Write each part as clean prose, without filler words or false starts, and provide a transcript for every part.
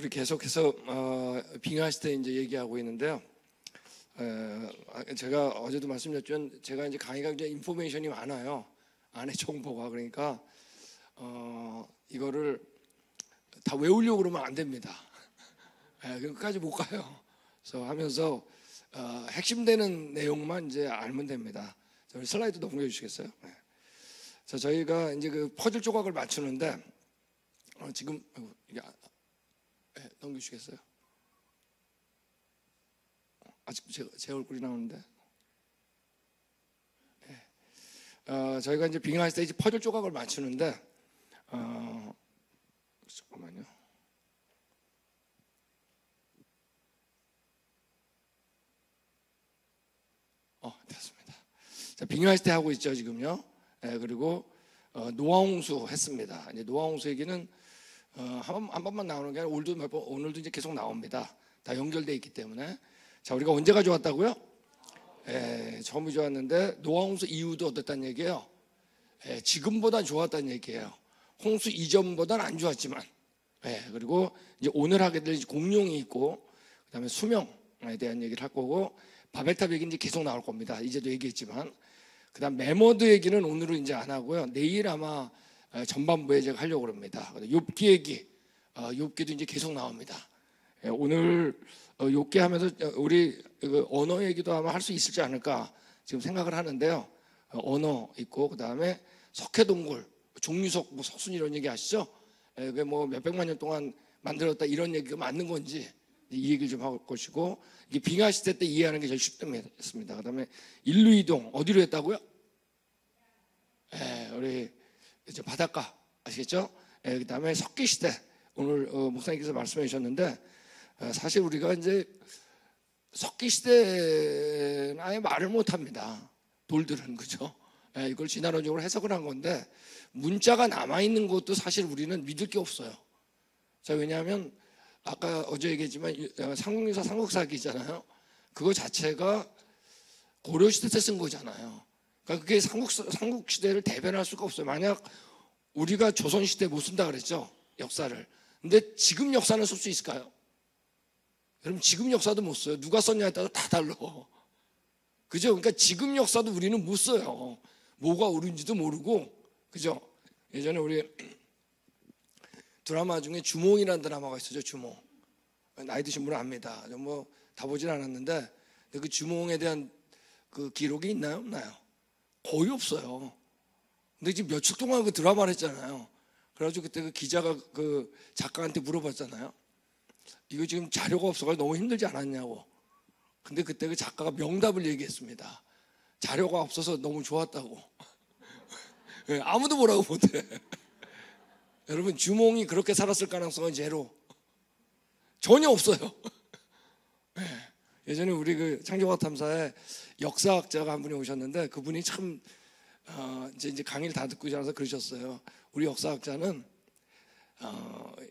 우리 계속해서 빙하 시대 이제 얘기하고 있는데요. 제가 어제도 말씀드렸지만 제가 이제 강의가 이제 인포메이션이 많아요. 안에 정보가. 그러니까 이거를 다 외우려고 그러면 안 됩니다. 끝까지 못 가요. 그래서 하면서 핵심되는 내용만 이제 알면 됩니다. 저희 슬라이드 넘겨 주시겠어요? 네. 자, 저희가 이제 그 퍼즐 조각을 맞추는데 지금 이게 넘겨주시겠어요? 아직 제 얼굴이 나오는데. 네. 저희가 이제 빙하 스테이지 퍼즐 조각을 맞추는데 잠깐만요. 됐습니다. 자, 빙하 시대 하고 있죠 지금요. 그리고 노아홍수 했습니다. 이제 노아홍수 얘기는 한 번만 나오는 게 아니라 오늘도 이제 계속 나옵니다. 다 연결돼 있기 때문에. 자, 우리가 언제 가져왔다고요? 처음이 좋았는데 노아홍수 이후도 어땠다는 얘기예요? 지금보다 좋았다는 얘기예요. 홍수 이전보다는 안 좋았지만. 그리고 이제 오늘 하게 될 공룡이 있고, 그다음에 수명에 대한 얘기를 할 거고, 바벨탑 얘기는 이제 계속 나올 겁니다. 이제도 얘기했지만. 그다음 메모드 얘기는 오늘은 이제 안 하고요. 내일 아마 전반부에 제가 하려고 합니다. 욥기 얘기, 욥기도 이제 계속 나옵니다. 오늘 욥기 하면서 우리 언어 얘기도 아마 할 수 있을지 않을까 지금 생각을 하는데요. 언어 있고 그다음에 석회동굴, 종류석, 뭐 석순 이런 얘기 아시죠? 그게 뭐 몇백만 년 동안 만들었다 이런 얘기가 맞는 건지 이 얘기를 좀 할 것이고, 이게 빙하 시대 때 이해하는 게 제일 쉽습니다. 그다음에 인류 이동 어디로 했다고요? 우리 이제 바닷가 아시겠죠? 그다음에 석기 시대 오늘 목사님께서 말씀해 주셨는데, 사실 우리가 이제 석기 시대는 아예 말을 못 합니다. 돌들은, 그죠? 이걸 진화론적으로 해석을 한 건데 문자가 남아 있는 것도 사실 우리는 믿을 게 없어요. 자, 왜냐하면 아까 어제 얘기했지만 삼국유사 삼국사기 있잖아요. 그거 자체가 고려시대 때 쓴 거잖아요. 그러니까 그게 삼국시대를 대변할 수가 없어요. 만약 우리가 조선시대 못 쓴다 그랬죠, 역사를. 근데 지금 역사는 쓸 수 있을까요? 여러분, 지금 역사도 못 써요. 누가 썼냐에 따라 다 달라. 그죠? 그러니까 지금 역사도 우리는 못 써요. 뭐가 옳은지도 모르고. 그죠? 예전에 우리 드라마 중에 주몽이라는 드라마가 있었죠. 주몽. 나이 드신 분은 압니다. 뭐 다 보진 않았는데 그 주몽에 대한 그 기록이 있나요? 없나요? 거의 없어요. 근데 지금 며칠 동안 그 드라마를 했잖아요. 그래가지고 그때 그 기자가 그 작가한테 물어봤잖아요. 이거 지금 자료가 없어가지고 너무 힘들지 않았냐고. 근데 그때 그 작가가 명답을 얘기했습니다. 자료가 없어서 너무 좋았다고. 아무도 뭐라고 못해. 여러분, 주몽이 그렇게 살았을 가능성은 제로. 전혀 없어요. 예전에 우리 그 창조과학 탐사에 역사학자가 한 분이 오셨는데 그분이 참 이제 강의를 다 듣고 자라서 그러셨어요. 우리 역사학자는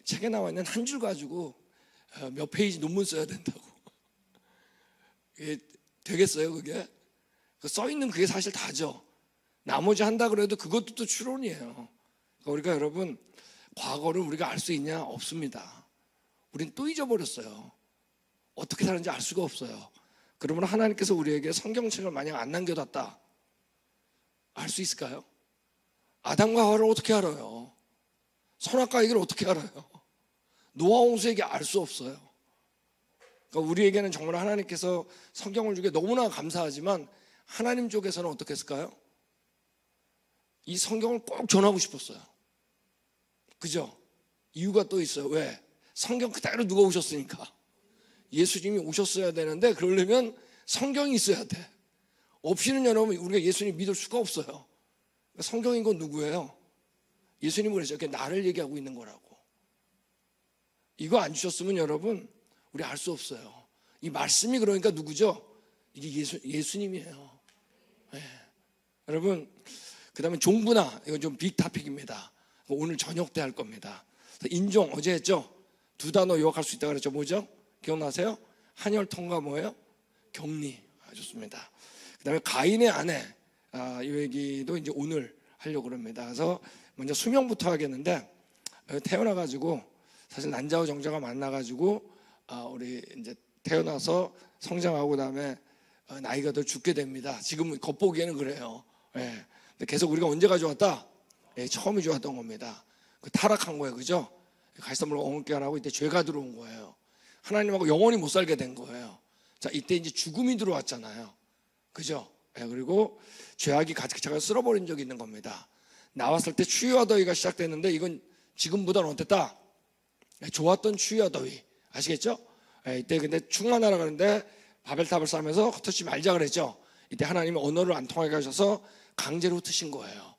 책에 나와 있는 한 줄 가지고 몇 페이지 논문 써야 된다고. 이게 되겠어요, 그게? 써 있는 그게 사실 다죠. 나머지 한다 그래도 그것도 또 추론이에요. 그러니까 우리가 여러분, 과거를 우리가 알 수 있냐? 없습니다. 우린 또 잊어버렸어요. 어떻게 사는지 알 수가 없어요. 그러면 하나님께서 우리에게 성경책을 만약 안 남겨뒀다, 알 수 있을까요? 아담과 하와를 어떻게 알아요? 선악과 얘기를 어떻게 알아요? 노아 홍수 얘기 알 수 없어요. 그러니까 우리에게는 정말 하나님께서 성경을 주게 너무나 감사하지만 하나님 쪽에서는 어떻게 했을까요? 이 성경을 꼭 전하고 싶었어요. 그죠? 이유가 또 있어요. 왜? 성경 그대로 누가 오셨으니까. 예수님이 오셨어야 되는데 그러려면 성경이 있어야 돼. 없이는 여러분 우리가 예수님 믿을 수가 없어요. 성경인 건 누구예요? 예수님은 그랬죠. 나를 얘기하고 있는 거라고. 이거 안 주셨으면 여러분 우리 알 수 없어요. 이 말씀이 그러니까 누구죠? 이게 예수님이에요. 네. 여러분, 그 다음에 종부나, 이건 좀 빅 토픽입니다. 오늘 저녁 때 할 겁니다. 인종 어제 했죠? 두 단어 요약할 수 있다고 그랬죠. 뭐죠? 기억나세요? 한혈통과 뭐예요? 격리. 좋습니다. 그 다음에 가인의 아내, 이 얘기도 이제 오늘 하려고 합니다. 그래서 먼저 수명부터 하겠는데, 태어나가지고 사실 난자와 정자가 만나가지고 우리 이제 태어나서 성장하고 그다음에 나이가 더 죽게 됩니다. 지금 겉보기에는 그래요. 예. 근데 계속 우리가 언제 가져왔다? 예, 처음이 좋았던 겁니다. 그 타락한 거예요, 그죠? 가시덤불 엉겁게 안 하고 이때 죄가 들어온 거예요. 하나님하고 영원히 못 살게 된 거예요. 자, 이때 이제 죽음이 들어왔잖아요, 그죠? 예, 그리고 죄악이 가득 차가 쓸어버린 적이 있는 겁니다. 나왔을 때 추위와 더위가 시작됐는데 이건 지금보다는 어땠다? 예, 좋았던 추위와 더위 아시겠죠? 예, 이때 근데 충만하라 그러는데 바벨탑을 쌓으면서 흩으지 말자 그랬죠. 이때 하나님이 언어를 안 통하게 하셔서 강제로 흩으신 거예요.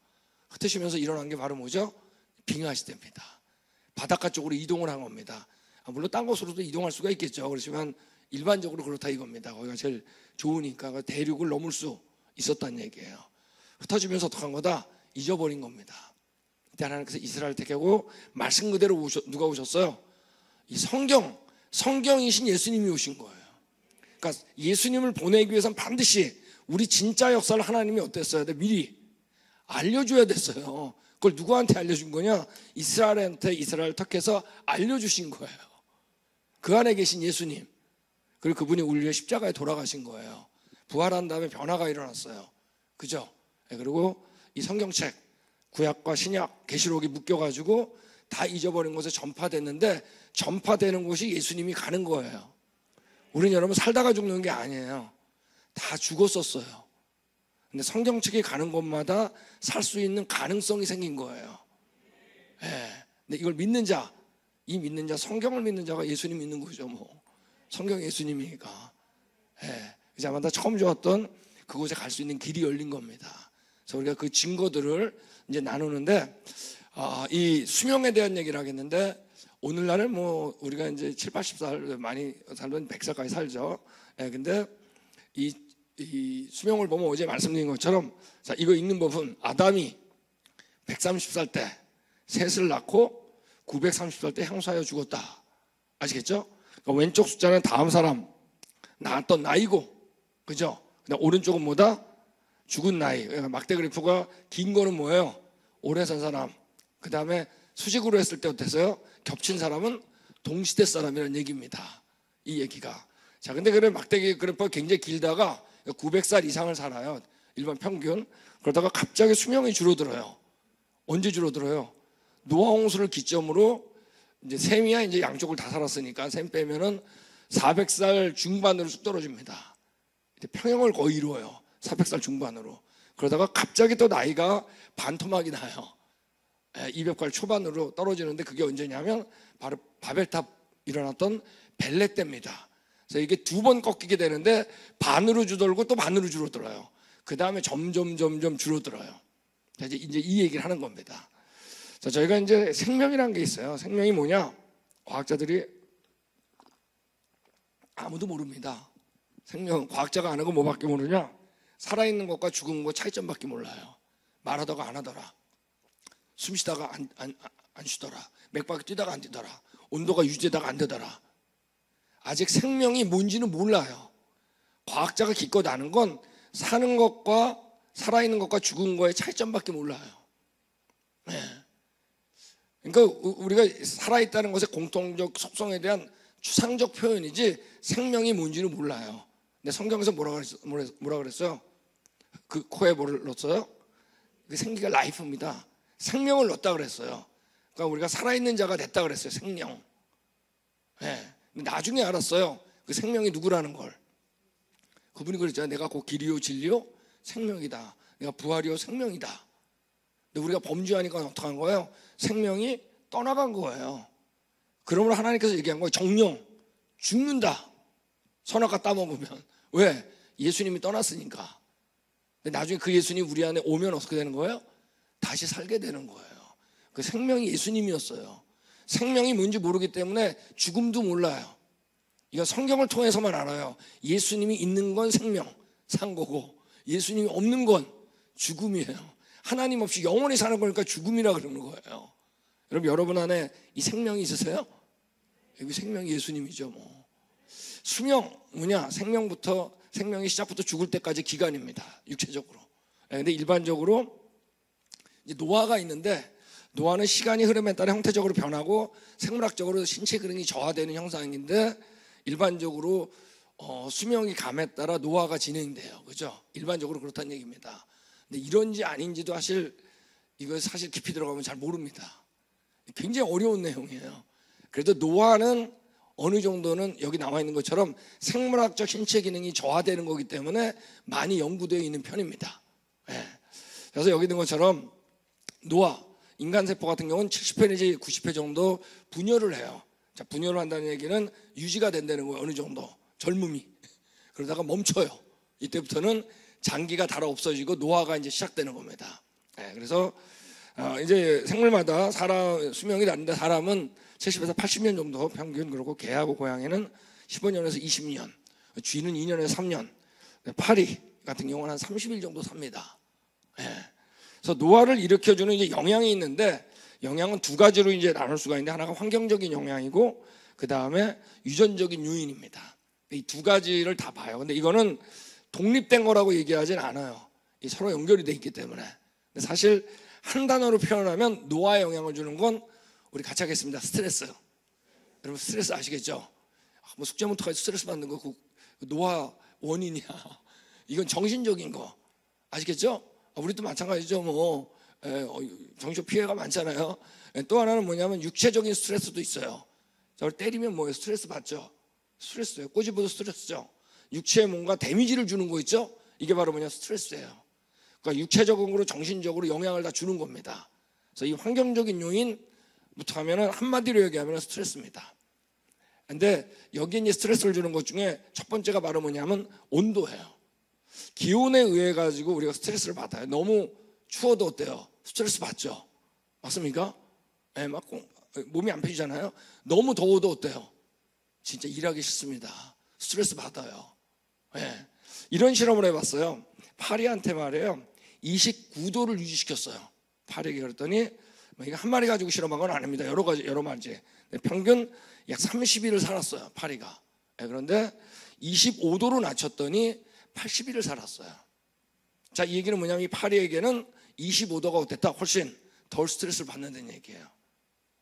흩으시면서 일어난 게 바로 뭐죠? 빙하 시대입니다. 바닷가 쪽으로 이동을 한 겁니다. 물론 딴 곳으로도 이동할 수가 있겠죠. 그렇지만 일반적으로 그렇다 이겁니다. 거기가 제일 좋으니까 대륙을 넘을 수 있었다는 얘기예요. 흩어지면서 어떡한 거다? 잊어버린 겁니다. 이때 하나님께서 이스라엘 택하고 말씀 그대로 누가 오셨어요? 이 성경이신 예수님이 오신 거예요. 그러니까 예수님을 보내기 위해서는 반드시 우리 진짜 역사를 하나님이 어땠어야 돼? 미리 알려줘야 됐어요. 그걸 누구한테 알려준 거냐? 이스라엘한테 이스라엘 택해서 알려주신 거예요. 그 안에 계신 예수님, 그리고 그분이 우리 위해 십자가에 돌아가신 거예요. 부활한 다음에 변화가 일어났어요. 그죠? 그리고 이 성경책, 구약과 신약, 계시록이 묶여가지고 다 잊어버린 곳에 전파됐는데 전파되는 곳이 예수님이 가는 거예요. 우리는 여러분 살다가 죽는 게 아니에요. 다 죽었었어요. 근데 성경책이 가는 곳마다 살 수 있는 가능성이 생긴 거예요. 예. 근데 이걸 믿는 자, 이 믿는 자, 성경을 믿는 자가 예수님 믿는 거죠, 뭐. 성경 예수님이니까. 예. 이제 아마 다 처음 좋았던 그곳에 갈 수 있는 길이 열린 겁니다. 그래서 우리가 그 증거들을 이제 나누는데, 이 수명에 대한 얘기를 하겠는데, 오늘날은 뭐 우리가 이제 7, 80살 많이 살면 100살까지 살죠. 예. 근데 이 수명을 보면 어제 말씀드린 것처럼, 자, 이거 읽는 법은 아담이 130살 때 셋을 낳고 930살 때 향수하여 죽었다. 아시겠죠? 그러니까 왼쪽 숫자는 다음 사람 낳았던 나이고, 그죠? 근데 오른쪽은 뭐다? 죽은 나이. 그러니까 막대 그래프가 긴 거는 뭐예요? 오래 산 사람. 그 다음에 수직으로 했을 때 어땠어요? 겹친 사람은 동시대 사람이라는 얘기입니다. 이 얘기가. 자, 근데 그래 막대 그래프가 굉장히 길다가 900살 이상을 살아요. 일반 평균. 그러다가 갑자기 수명이 줄어들어요. 언제 줄어들어요? 노아 홍수를 기점으로 이제 셈이야 이제 양쪽을 다 살았으니까 셈 빼면은 400살 중반으로 쑥 떨어집니다. 평형을 거의 이루어요. 400살 중반으로. 그러다가 갑자기 또 나이가 반토막이 나요. 200살 초반으로 떨어지는데 그게 언제냐면 바로 바벨탑 일어났던 벨렉 때입니다. 그래서 이게 두 번 꺾이게 되는데 반으로 줄어들고 또 반으로 줄어들어요. 그 다음에 점점 줄어들어요. 이제 이 얘기를 하는 겁니다. 자, 저희가 이제 생명이라는 게 있어요. 생명이 뭐냐? 과학자들이 아무도 모릅니다. 생명, 과학자가 안 하고 뭐밖에 모르냐? 살아있는 것과 죽은 것 차이점밖에 몰라요. 말하다가 안 하더라. 숨 쉬다가 안 쉬더라. 맥박이 뛰다가 안 뛰더라. 온도가 유지되다가 안 되더라. 아직 생명이 뭔지는 몰라요. 과학자가 기껏 아는 건 사는 것과 살아있는 것과 죽은 거의 차이점밖에 몰라요. 네. 그러니까 우리가 살아있다는 것의 공통적 속성에 대한 추상적 표현이지 생명이 뭔지는 몰라요. 근데 성경에서 뭐라 그랬어요? 그 코에 뭐를 넣었어요? 그 생기가 라이프입니다. 생명을 넣었다 그랬어요. 그러니까 우리가 살아있는 자가 됐다 그랬어요. 생명. 네. 나중에 알았어요. 그 생명이 누구라는 걸. 그분이 그랬잖아요. 내가 곧 길이요 진리요 생명이다. 내가 부활이요 생명이다. 근데 우리가 범죄하니까 어떡한 거예요? 생명이 떠나간 거예요. 그러므로 하나님께서 얘기한 거예요. 정령 죽는다. 선악과 따먹으면. 왜? 예수님이 떠났으니까. 근데 나중에 그 예수님이 우리 안에 오면 어떻게 되는 거예요? 다시 살게 되는 거예요. 그 생명이 예수님이었어요. 생명이 뭔지 모르기 때문에 죽음도 몰라요. 이건 성경을 통해서만 알아요. 예수님이 있는 건 생명, 산 거고 예수님이 없는 건 죽음이에요. 하나님 없이 영원히 사는 거니까 죽음이라 그러는 거예요. 여러분 안에 이 생명이 있으세요? 여기 생명이 예수님이죠. 뭐. 수명 뭐냐? 생명이 시작부터 죽을 때까지 기간입니다. 육체적으로. 근데 일반적으로 이제 노아가 있는데 노화는 시간이 흐름에 따라 형태적으로 변하고 생물학적으로 신체 기능이 저하되는 현상인데 일반적으로 수명이 감에 따라 노화가 진행돼요. 그죠? 일반적으로 그렇다는 얘기입니다. 근데 이런지 아닌지도 이거 사실 깊이 들어가면 잘 모릅니다. 굉장히 어려운 내용이에요. 그래도 노화는 어느 정도는 여기 나와 있는 것처럼 생물학적 신체 기능이 저하되는 거기 때문에 많이 연구되어 있는 편입니다. 예. 그래서 여기 있는 것처럼 노화, 인간 세포 같은 경우는 70회 내지 90회 정도 분열을 해요. 자, 분열을 한다는 얘기는 유지가 된다는 거예요. 어느 정도 젊음이. 그러다가 멈춰요. 이때부터는 장기가 닳아 없어지고 노화가 이제 시작되는 겁니다. 예. 그래서 이제 생물마다 사람 수명이 다른데 사람은 70에서 80년 정도 평균, 그리고 개하고 고양이는 15년에서 20년, 쥐는 2년에서 3년, 파리 같은 경우는 한 30일 정도 삽니다. 예. 그래서 노화를 일으켜주는 이제 영양이 있는데 영양은 두 가지로 이제 나눌 수가 있는데 하나가 환경적인 영양이고 그 다음에 유전적인 요인입니다. 이 두 가지를 다 봐요. 근데 이거는 독립된 거라고 얘기하진 않아요. 서로 연결이 돼 있기 때문에. 근데 사실 한 단어로 표현하면 노화에 영향을 주는 건 우리 같이 하겠습니다. 스트레스. 여러분 스트레스 아시겠죠? 뭐 숙제 못하고 스트레스 받는 거 그 노화 원인이야. 이건 정신적인 거 아시겠죠? 우리도 마찬가지죠. 뭐 정신적 피해가 많잖아요. 또 하나는 뭐냐면 육체적인 스트레스도 있어요. 저를 때리면 뭐예요? 스트레스 받죠. 스트레스예요. 꼬집어도 스트레스죠. 육체에 뭔가 데미지를 주는 거 있죠? 이게 바로 뭐냐? 스트레스예요. 그러니까 육체적으로 정신적으로 영향을 다 주는 겁니다. 그래서 이 환경적인 요인부터 하면은 한마디로 얘기하면 스트레스입니다. 근데 여기에 이제 스트레스를 주는 것 중에 첫 번째가 바로 뭐냐면 온도예요. 기온에 의해 가지고 우리가 스트레스를 받아요. 너무 추워도 어때요? 스트레스 받죠. 맞습니까? 네, 막 몸이 안 펴지잖아요. 너무 더워도 어때요? 진짜 일하기 싫습니다. 스트레스 받아요. 네. 이런 실험을 해봤어요. 파리한테 말이에요. 29도를 유지시켰어요. 파리에게 그랬더니 이거 한 마리 가지고 실험한 건 아닙니다. 여러 마리. 평균 약 30일을 살았어요. 파리가. 네, 그런데 25도로 낮췄더니 80일을 살았어요. 자, 이 얘기는 뭐냐면 이 파리에게는 25도가 어땠다? 훨씬 덜 스트레스를 받는다는 얘기예요.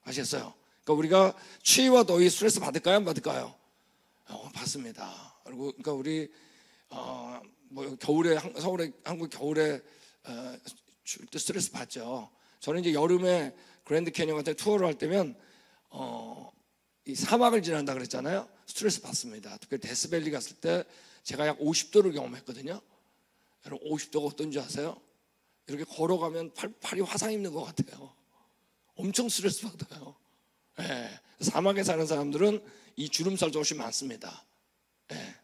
아시겠어요? 그러니까 우리가 추위와 더위 스트레스 받을까요? 안 받을까요? 받습니다. 그리고 그러니까 우리 뭐 겨울에 서울에 한국 겨울에 추울 때 스트레스 받죠. 저는 이제 여름에 그랜드 캐니언 같은 투어를 할 때면 이 사막을 지난다 그랬잖아요. 스트레스 받습니다. 특히 데스밸리 갔을 때 제가 약 50도를 경험했거든요. 여러분 50도가 어떤지 아세요? 이렇게 걸어가면 팔이 화상 입는 것 같아요. 엄청 스트레스 받아요. 네. 사막에 사는 사람들은 이 주름살도 훨씬 많습니다. 네.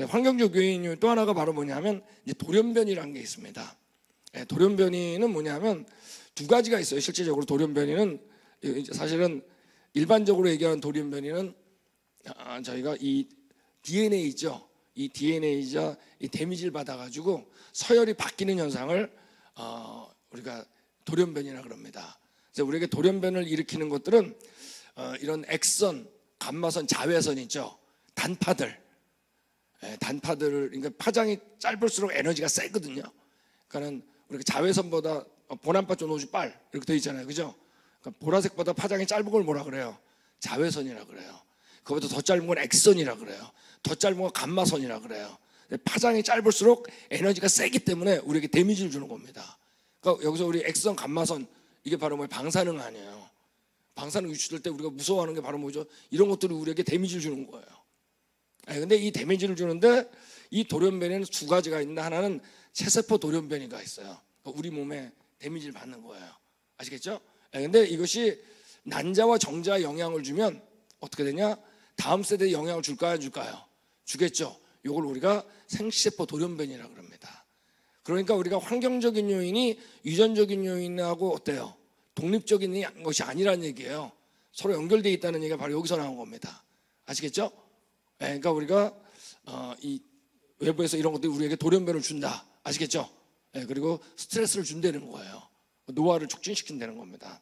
환경적 요인 또 하나가 바로 뭐냐면 이제 돌연변이라는 게 있습니다. 네. 돌연변이는 뭐냐면 두 가지가 있어요. 실제적으로 돌연변이는 사실은 일반적으로 얘기하는 돌연변이는 저희가 이 DNA 있죠. 이 DNA이자 이 데미지를 받아가지고 서열이 바뀌는 현상을 우리가 돌연변이라 그럽니다. 그래서 우리에게 돌연변을 일으키는 것들은 이런 액선, 감마선, 자외선 있죠. 단파들, 그러니까 파장이 짧을수록 에너지가 세거든요. 그러니까는 우리가 자외선보다 보란파 쪼노주 빨 이렇게 되어 있잖아요, 그죠? 그러니까 보라색보다 파장이 짧은 걸 뭐라 그래요? 자외선이라 그래요. 그보다 더 짧은 건 액선이라 그래요. 더 짧은 건 감마선이라 그래요. 파장이 짧을수록 에너지가 세기 때문에 우리에게 데미지를 주는 겁니다. 그러니까 여기서 우리 액선, 감마선 이게 바로 뭐 방사능 아니에요. 방사능 유출될 때 우리가 무서워하는 게 바로 뭐죠? 이런 것들이 우리에게 데미지를 주는 거예요. 근데 이 데미지를 주는데 이 돌연변이는 두 가지가 있는데 하나는 체세포 돌연변이가 있어요. 우리 몸에 데미지를 받는 거예요. 아시겠죠? 근데 이것이 난자와 정자에 영향을 주면 어떻게 되냐? 다음 세대에 영향을 줄까요? 안 줄까요? 주겠죠. 이걸 우리가 생시세포 돌연변이라고 그럽니다. 그러니까 우리가 환경적인 요인이 유전적인 요인하고 어때요? 독립적인 것이 아니라는 얘기예요. 서로 연결되어 있다는 얘기가 바로 여기서 나온 겁니다. 아시겠죠? 그러니까 우리가 이 외부에서 이런 것들이 우리에게 돌연변을 준다. 아시겠죠? 그리고 스트레스를 준다는 거예요. 노화를 촉진시킨다는 겁니다.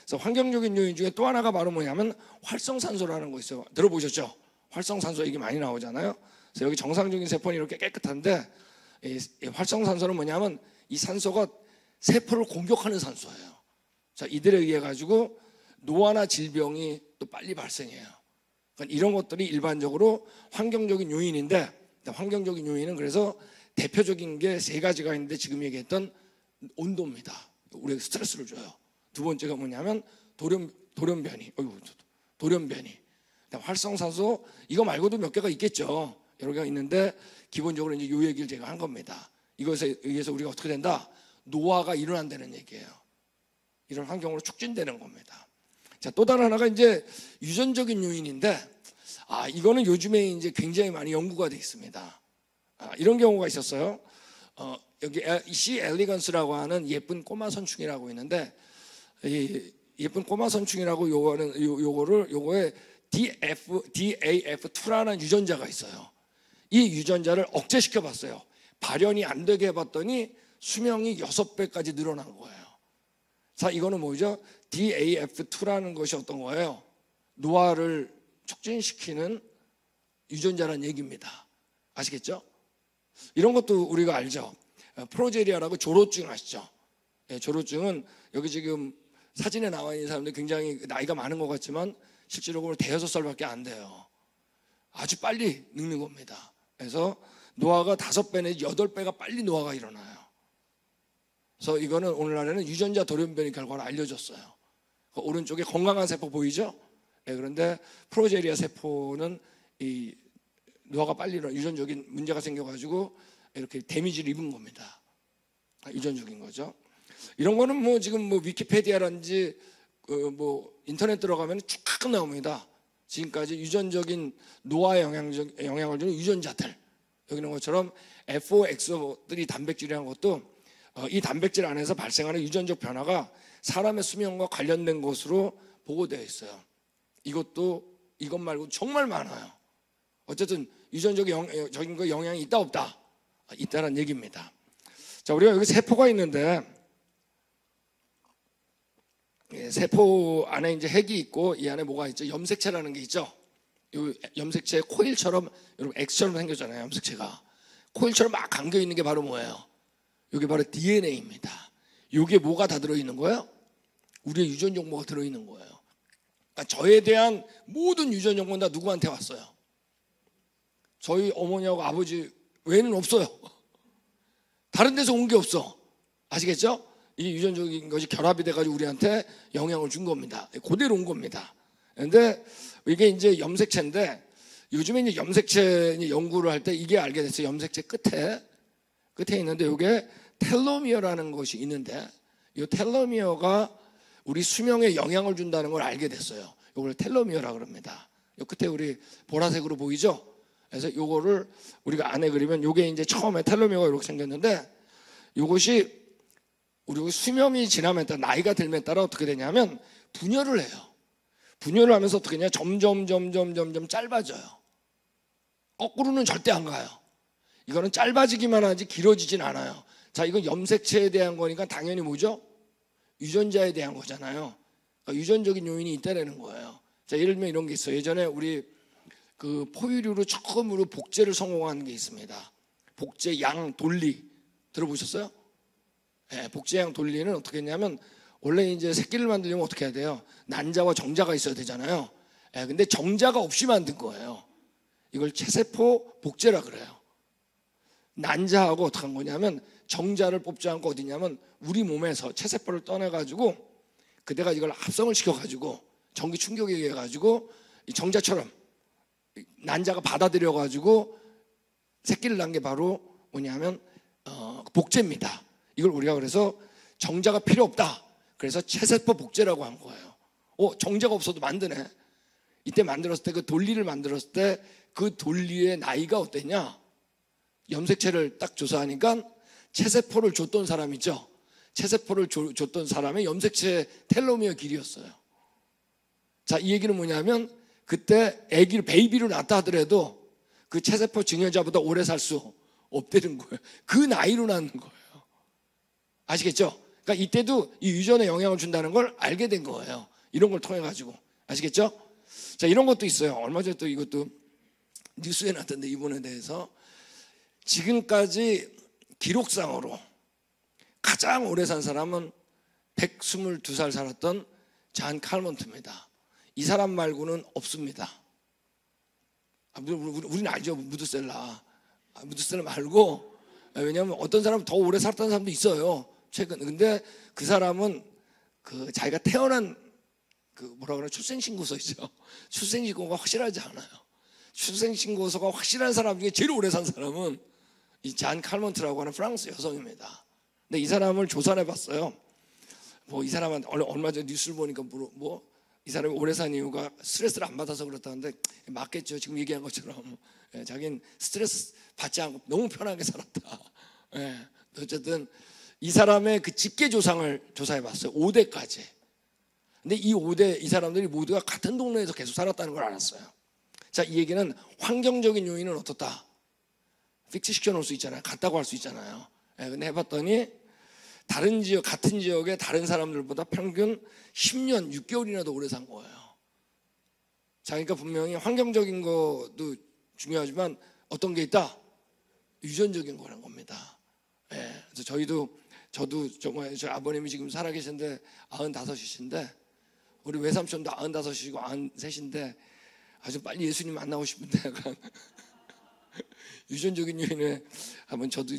그래서 환경적인 요인 중에 또 하나가 바로 뭐냐면 활성산소라는 거 있어요. 들어보셨죠? 활성산소 얘기 많이 나오잖아요. 그래서 여기 정상적인 세포는 이렇게 깨끗한데 이 활성산소는 뭐냐면 이 산소가 세포를 공격하는 산소예요. 자, 이들에 의해 가지고 노화나 질병이 또 빨리 발생해요. 그러니까 이런 것들이 일반적으로 환경적인 요인인데, 환경적인 요인은 그래서 대표적인 게 세 가지가 있는데 지금 얘기했던 온도입니다. 우리에게 스트레스를 줘요. 두 번째가 뭐냐면 돌연변이, 돌연변이. 활성산소, 이거 말고도 몇 개가 있겠죠. 여러 개가 있는데 기본적으로 이제 요 얘기를 제가 한 겁니다. 이것에 의해서 우리가 어떻게 된다? 노화가 일어난다는 얘기예요. 이런 환경으로 촉진되는 겁니다. 자, 또 다른 하나가 이제 유전적인 요인인데, 이거는 요즘에 이제 굉장히 많이 연구가 되어 있습니다. 이런 경우가 있었어요. 여기 C 엘리건스라고 하는 예쁜 꼬마 선충이라고 있는데, 이 예쁜 꼬마 선충이라고 요거에 DAF2라는 유전자가 있어요. 이 유전자를 억제시켜 봤어요. 발현이 안 되게 해봤더니 수명이 6배까지 늘어난 거예요. 자, 이거는 뭐죠? DAF2라는 것이 어떤 거예요? 노화를 촉진시키는 유전자라는 얘기입니다. 아시겠죠? 이런 것도 우리가 알죠. 프로제리아라고 조로증 아시죠? 네, 조로증은 여기 지금 사진에 나와 있는 사람들 굉장히 나이가 많은 것 같지만 실제로 5살밖에 안 돼요. 아주 빨리 늙는 겁니다. 그래서 노화가 5배 내지 8배가 빨리 노화가 일어나요. 그래서 이거는 오늘날에는 유전자 돌연변이 결과로 알려졌어요. 오른쪽에 건강한 세포 보이죠? 네, 그런데 프로제리아 세포는 이 노화가 빨리 일어나 유전적인 문제가 생겨가지고 이렇게 데미지를 입은 겁니다. 유전적인 거죠. 이런 거는 뭐 지금 뭐 위키페디아라든지 인터넷 들어가면 쭉 나옵니다. 지금까지 유전적인 노화에 영향을 주는 유전자들, 여기 있는 것처럼 FOX들이 단백질이라는 것도 이 단백질 안에서 발생하는 유전적 변화가 사람의 수명과 관련된 것으로 보고되어 있어요. 이것 말고 정말 많아요. 어쨌든 유전적인 거 영향이 있다 없다? 있다는 얘기입니다. 자, 우리가 여기 세포가 있는데, 세포 안에 이제 핵이 있고 이 안에 뭐가 있죠? 염색체라는 게 있죠. 이 염색체 코일처럼, 여러분 X처럼 생겼잖아요. 염색체가 코일처럼 막 감겨 있는 게 바로 뭐예요? 이게 바로 DNA입니다. 이게 뭐가 다 들어있는 거예요? 우리의 유전 정보가 들어있는 거예요. 그러니까 저에 대한 모든 유전 정보는 다 누구한테 왔어요? 저희 어머니하고 아버지 외에는 없어요. 다른 데서 온 게 없어. 아시겠죠? 이 유전적인 것이 결합이 돼가지고 우리한테 영향을 준 겁니다. 그대로 온 겁니다. 그런데 이게 이제 염색체인데, 요즘에 이제 염색체 연구를 할 때 이게 알게 됐어요. 염색체 끝에 있는데 이게 텔로미어라는 것이 있는데, 이 텔로미어가 우리 수명에 영향을 준다는 걸 알게 됐어요. 이걸 텔로미어라 그럽니다. 이 끝에 우리 보라색으로 보이죠? 그래서 이거를 우리가 안에 그리면 이게 이제 처음에 텔로미어가 이렇게 생겼는데, 이것이 우리 수명이 지나면 따라, 나이가 들면 따라 어떻게 되냐면 분열을 해요. 분열을 하면서 어떻게 되냐, 점점 짧아져요. 거꾸로는 절대 안 가요. 이거는 짧아지기만 하지 길어지진 않아요. 자, 이건 염색체에 대한 거니까 당연히 뭐죠? 유전자에 대한 거잖아요. 그러니까 유전적인 요인이 있다라는 거예요. 자, 예를 들면 이런 게 있어요. 예전에 우리 그 포유류로 처음으로 복제를 성공한 게 있습니다. 복제 양 돌리 들어보셨어요? 네, 복제양 돌리는 어떻게 했냐면, 원래 이제 새끼를 만들려면 어떻게 해야 돼요? 난자와 정자가 있어야 되잖아요. 네, 근데 정자가 없이 만든 거예요. 이걸 체세포 복제라 그래요. 난자하고 어떻게 한 거냐면, 정자를 뽑지 않고 어디냐면 우리 몸에서 체세포를 떠내가지고 그대가 이걸 합성을 시켜가지고 전기 충격에 의해 가지고 이 정자처럼 난자가 받아들여가지고 새끼를 낳은 게 바로 뭐냐면 복제입니다. 이걸 우리가 그래서 정자가 필요 없다, 그래서 체세포 복제라고 한 거예요. 정자가 없어도 만드네. 이때 만들었을 때, 그 돌리를 만들었을 때 그 돌리의 나이가 어땠냐, 염색체를 딱 조사하니까 체세포를 줬던 사람 있죠. 체세포를 줬던 사람의 염색체 텔로미어 길이였어요. 자, 이 얘기는 뭐냐면, 그때 아기를 베이비를 낳았다 하더라도 그 체세포 증여자보다 오래 살 수 없다는 거예요. 그 나이로 낳는 거예요. 아시겠죠? 그러니까 이때도 이 유전에 영향을 준다는 걸 알게 된 거예요. 이런 걸 통해 가지고. 아시겠죠? 자, 이런 것도 있어요. 얼마 전에 또 이것도 뉴스에 났던데, 이 부분에 대해서 지금까지 기록상으로 가장 오래 산 사람은 122살 살았던 잔 칼먼트입니다. 이 사람 말고는 없습니다. 우리는 알죠. 무드셀라. 무드셀라 말고, 왜냐하면 어떤 사람은 더 오래 살았다는 사람도 있어요. 최근. 근데 그 사람은 그 자기가 태어난 그 뭐라 그러나 출생신고서 있죠. 출생신고가 확실하지 않아요. 출생신고서가 확실한 사람 중에 제일 오래 산 사람은 이 잔 칼먼트라고 하는 프랑스 여성입니다. 근데 이 사람을 조사해봤어요. 뭐 이 사람한테 얼마 전에 뉴스를 보니까 이 사람이 오래 산 이유가 스트레스를 안 받아서 그렇다는데 맞겠죠. 지금 얘기한 것처럼 자기는 스트레스 받지 않고 너무 편하게 살았다. 어쨌든 이 사람의 그 직계 조상을 조사해봤어요. 5대까지. 근데 이 5대 이 사람들이 모두가 같은 동네에서 계속 살았다는 걸 알았어요. 자, 이 얘기는 환경적인 요인은 어떻다? 픽스 시켜놓을 수 있잖아요. 같다고 할 수 있잖아요. 근데 해봤더니 다른 지역, 같은 지역의 다른 사람들보다 평균 10년 6개월이나 더 오래 산 거예요. 자, 그러니까 분명히 환경적인 것도 중요하지만 어떤 게 있다? 유전적인 거란 겁니다. 그래서 저도 정말 저희 아버님이 지금 살아계신데 95이신데 우리 외삼촌도 95이시고 93인데 아주 빨리 예수님 만나고 싶은데 약간 유전적인 요인에 한번 저도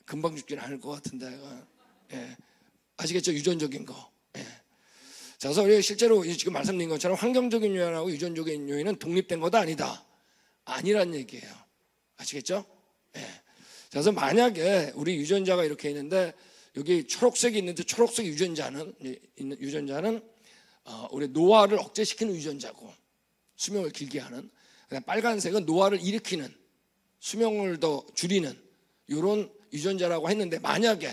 금방 죽지는 않을 것 같은데 약간 아시겠죠? 유전적인 거. 자, 그래서 우리가 실제로 지금 말씀드린 것처럼 환경적인 요인하고 유전적인 요인은 독립된 것도 아니다. 아니란 얘기예요. 아시겠죠? 자, 그래서 만약에 우리 유전자가 이렇게 있는데 여기 초록색이 있는데 초록색 유전자는 우리 노화를 억제시키는 유전자고 수명을 길게 하는, 빨간색은 노화를 일으키는 수명을 더 줄이는 이런 유전자라고 했는데 만약에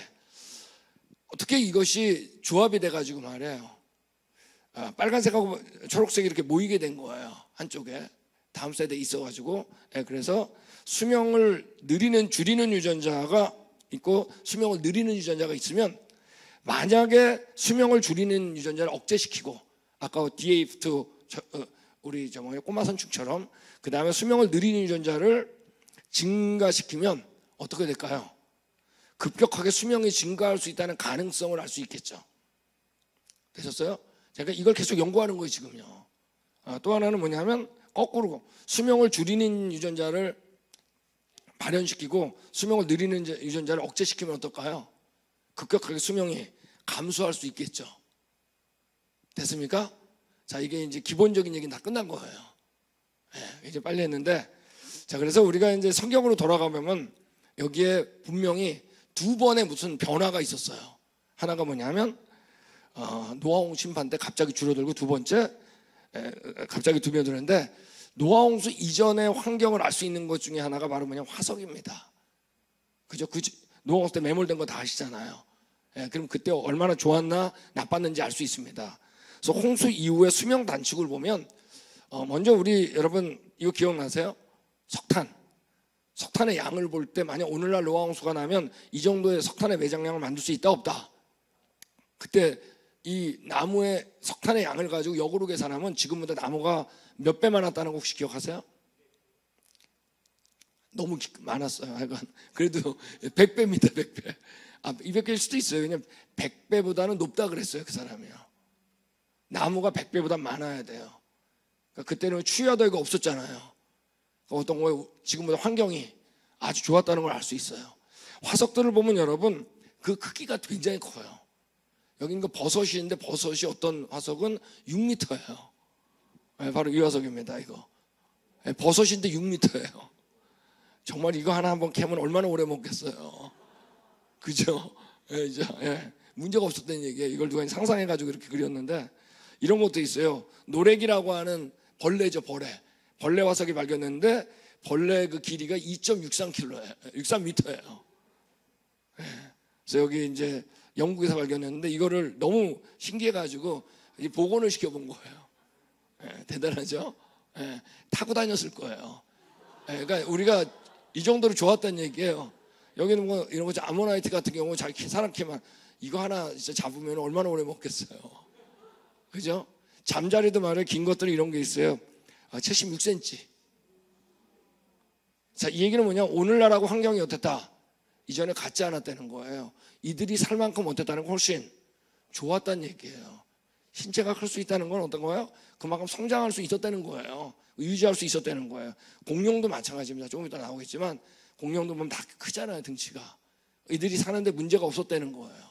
어떻게 이것이 조합이 돼가지고 말이에요. 빨간색하고 초록색이 이렇게 모이게 된 거예요. 한쪽에 다음 세대에 있어가지고 그래서 수명을 느리는 줄이는 유전자가 있고 수명을 느리는 유전자가 있으면 만약에 수명을 줄이는 유전자를 억제시키고 아까 DAF2 우리 꼬마 선충처럼 그 다음에 수명을 느리는 유전자를 증가시키면 어떻게 될까요? 급격하게 수명이 증가할 수 있다는 가능성을 알 수 있겠죠. 되셨어요? 제가 이걸 계속 연구하는 거예요 지금요. 또 하나는 뭐냐면 거꾸로 수명을 줄이는 유전자를 발현시키고 수명을 느리는 유전자를 억제시키면 어떨까요? 급격하게 수명이 감소할 수 있겠죠. 됐습니까? 자, 이게 이제 기본적인 얘기는 다 끝난 거예요. 이제 빨리 했는데, 자, 그래서 우리가 이제 성경으로 돌아가면 여기에 분명히 두 번의 무슨 변화가 있었어요. 하나가 뭐냐면 노아홍수 심판 때 갑자기 줄어들고, 두 번째 갑자기 줄어드는데 노아홍수 이전의 환경을 알 수 있는 것 중에 하나가 바로 뭐냐 화석입니다. 그죠? 노아홍수 때 매몰된 거 다 아시잖아요. 그럼 그때 얼마나 좋았나 나빴는지 알 수 있습니다. 그래서 홍수 이후의 수명 단축을 보면 먼저 우리 여러분 이거 기억나세요? 석탄의 양을 볼 때 만약 오늘날 노아홍수가 나면 이 정도의 석탄의 매장량을 만들 수 있다 없다? 그때 이 나무의 석탄의 양을 가지고 역으로 계산하면 지금보다 나무가 몇 배 많았다는 거 혹시 기억하세요? 너무 많았어요. 하여간 그래도 100배입니다. 100배. 200배일 수도 있어요. 왜냐면 100배보다는 높다 그랬어요. 그 사람이요. 나무가 100배보다 많아야 돼요. 그러니까 그때는 추위하더위가 없었잖아요. 어떤 거에 지금보다 환경이 아주 좋았다는 걸 알 수 있어요. 화석들을 보면 여러분 그 크기가 굉장히 커요. 여기 있는 거 버섯인데 버섯이 어떤 화석은 6m예요. 바로 이 화석입니다. 이거 버섯인데 6m예요. 정말 이거 하나 한번 캐면 얼마나 오래 먹겠어요. 그죠? 문제가 없었다는 얘기예요. 이걸 누가 상상해가지고 이렇게 그렸는데 이런 것도 있어요. 노렉이라고 하는 벌레죠. 벌레 화석이 발견했는데 벌레 그 길이가 2.63km예요. 63m예요. 그래서 여기 이제 영국에서 발견했는데 이거를 너무 신기해가지고 복원을 시켜본 거예요. 대단하죠? 타고 다녔을 거예요. 그러니까 우리가 이 정도로 좋았다는 얘기예요. 여기는 뭐 이런 거 아모나이트 같은 경우 잘 사람키만 이거 하나 진짜 잡으면 얼마나 오래 먹겠어요. 그죠? 잠자리도 말해 긴 것들은 이런 게 있어요. 76cm. 자, 이 얘기는 뭐냐? 오늘날하고 환경이 어땠다? 이전에 같지 않았다는 거예요. 이들이 살 만큼 어땠다는 건 훨씬 좋았다는 얘기예요. 신체가 클 수 있다는 건 어떤 거예요? 그만큼 성장할 수 있었다는 거예요. 유지할 수 있었다는 거예요. 공룡도 마찬가지입니다. 조금 이따 나오겠지만 공룡도 보면 다 크잖아요, 등치가. 이들이 사는데 문제가 없었다는 거예요.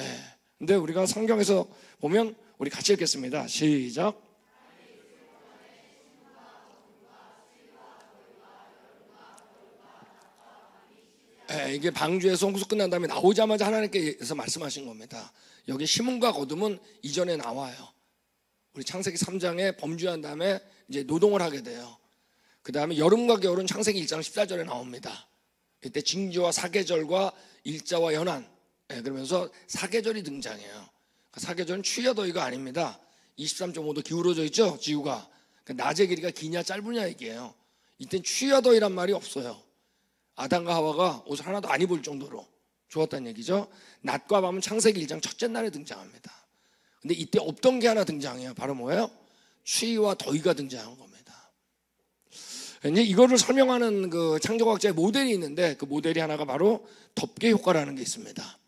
예. 근데 우리가 성경에서 보면 우리 같이 읽겠습니다. 시작. 예, 이게 방주에서 홍수 끝난 다음에 나오자마자 하나님께서 말씀하신 겁니다. 여기 심음과 거둠은 이전에 나와요. 우리 창세기 3장에 범죄한 다음에 이제 노동을 하게 돼요. 그 다음에 여름과 겨울은 창세기 1장 14절에 나옵니다. 이때 징조와 사계절과 일자와 연한, 예, 그러면서 사계절이 등장해요. 사계절은 추위와 더위가 아닙니다. 23.5도 기울어져 있죠, 지구가. 낮의 길이가 기냐 짧으냐 얘기예요. 이땐 추위와 더위란 말이 없어요. 아담과 하와가 옷을 하나도 안 입을 정도로 좋았다는 얘기죠. 낮과 밤은 창세기 1장 첫째 날에 등장합니다. 근데 이때 없던 게 하나 등장해요. 바로 뭐예요? 추위와 더위가 등장한 겁니다. 이제 이거를 설명하는 그 창조과학자의 모델이 있는데 그 모델이 하나가 바로 덮개 효과라는 게 있습니다.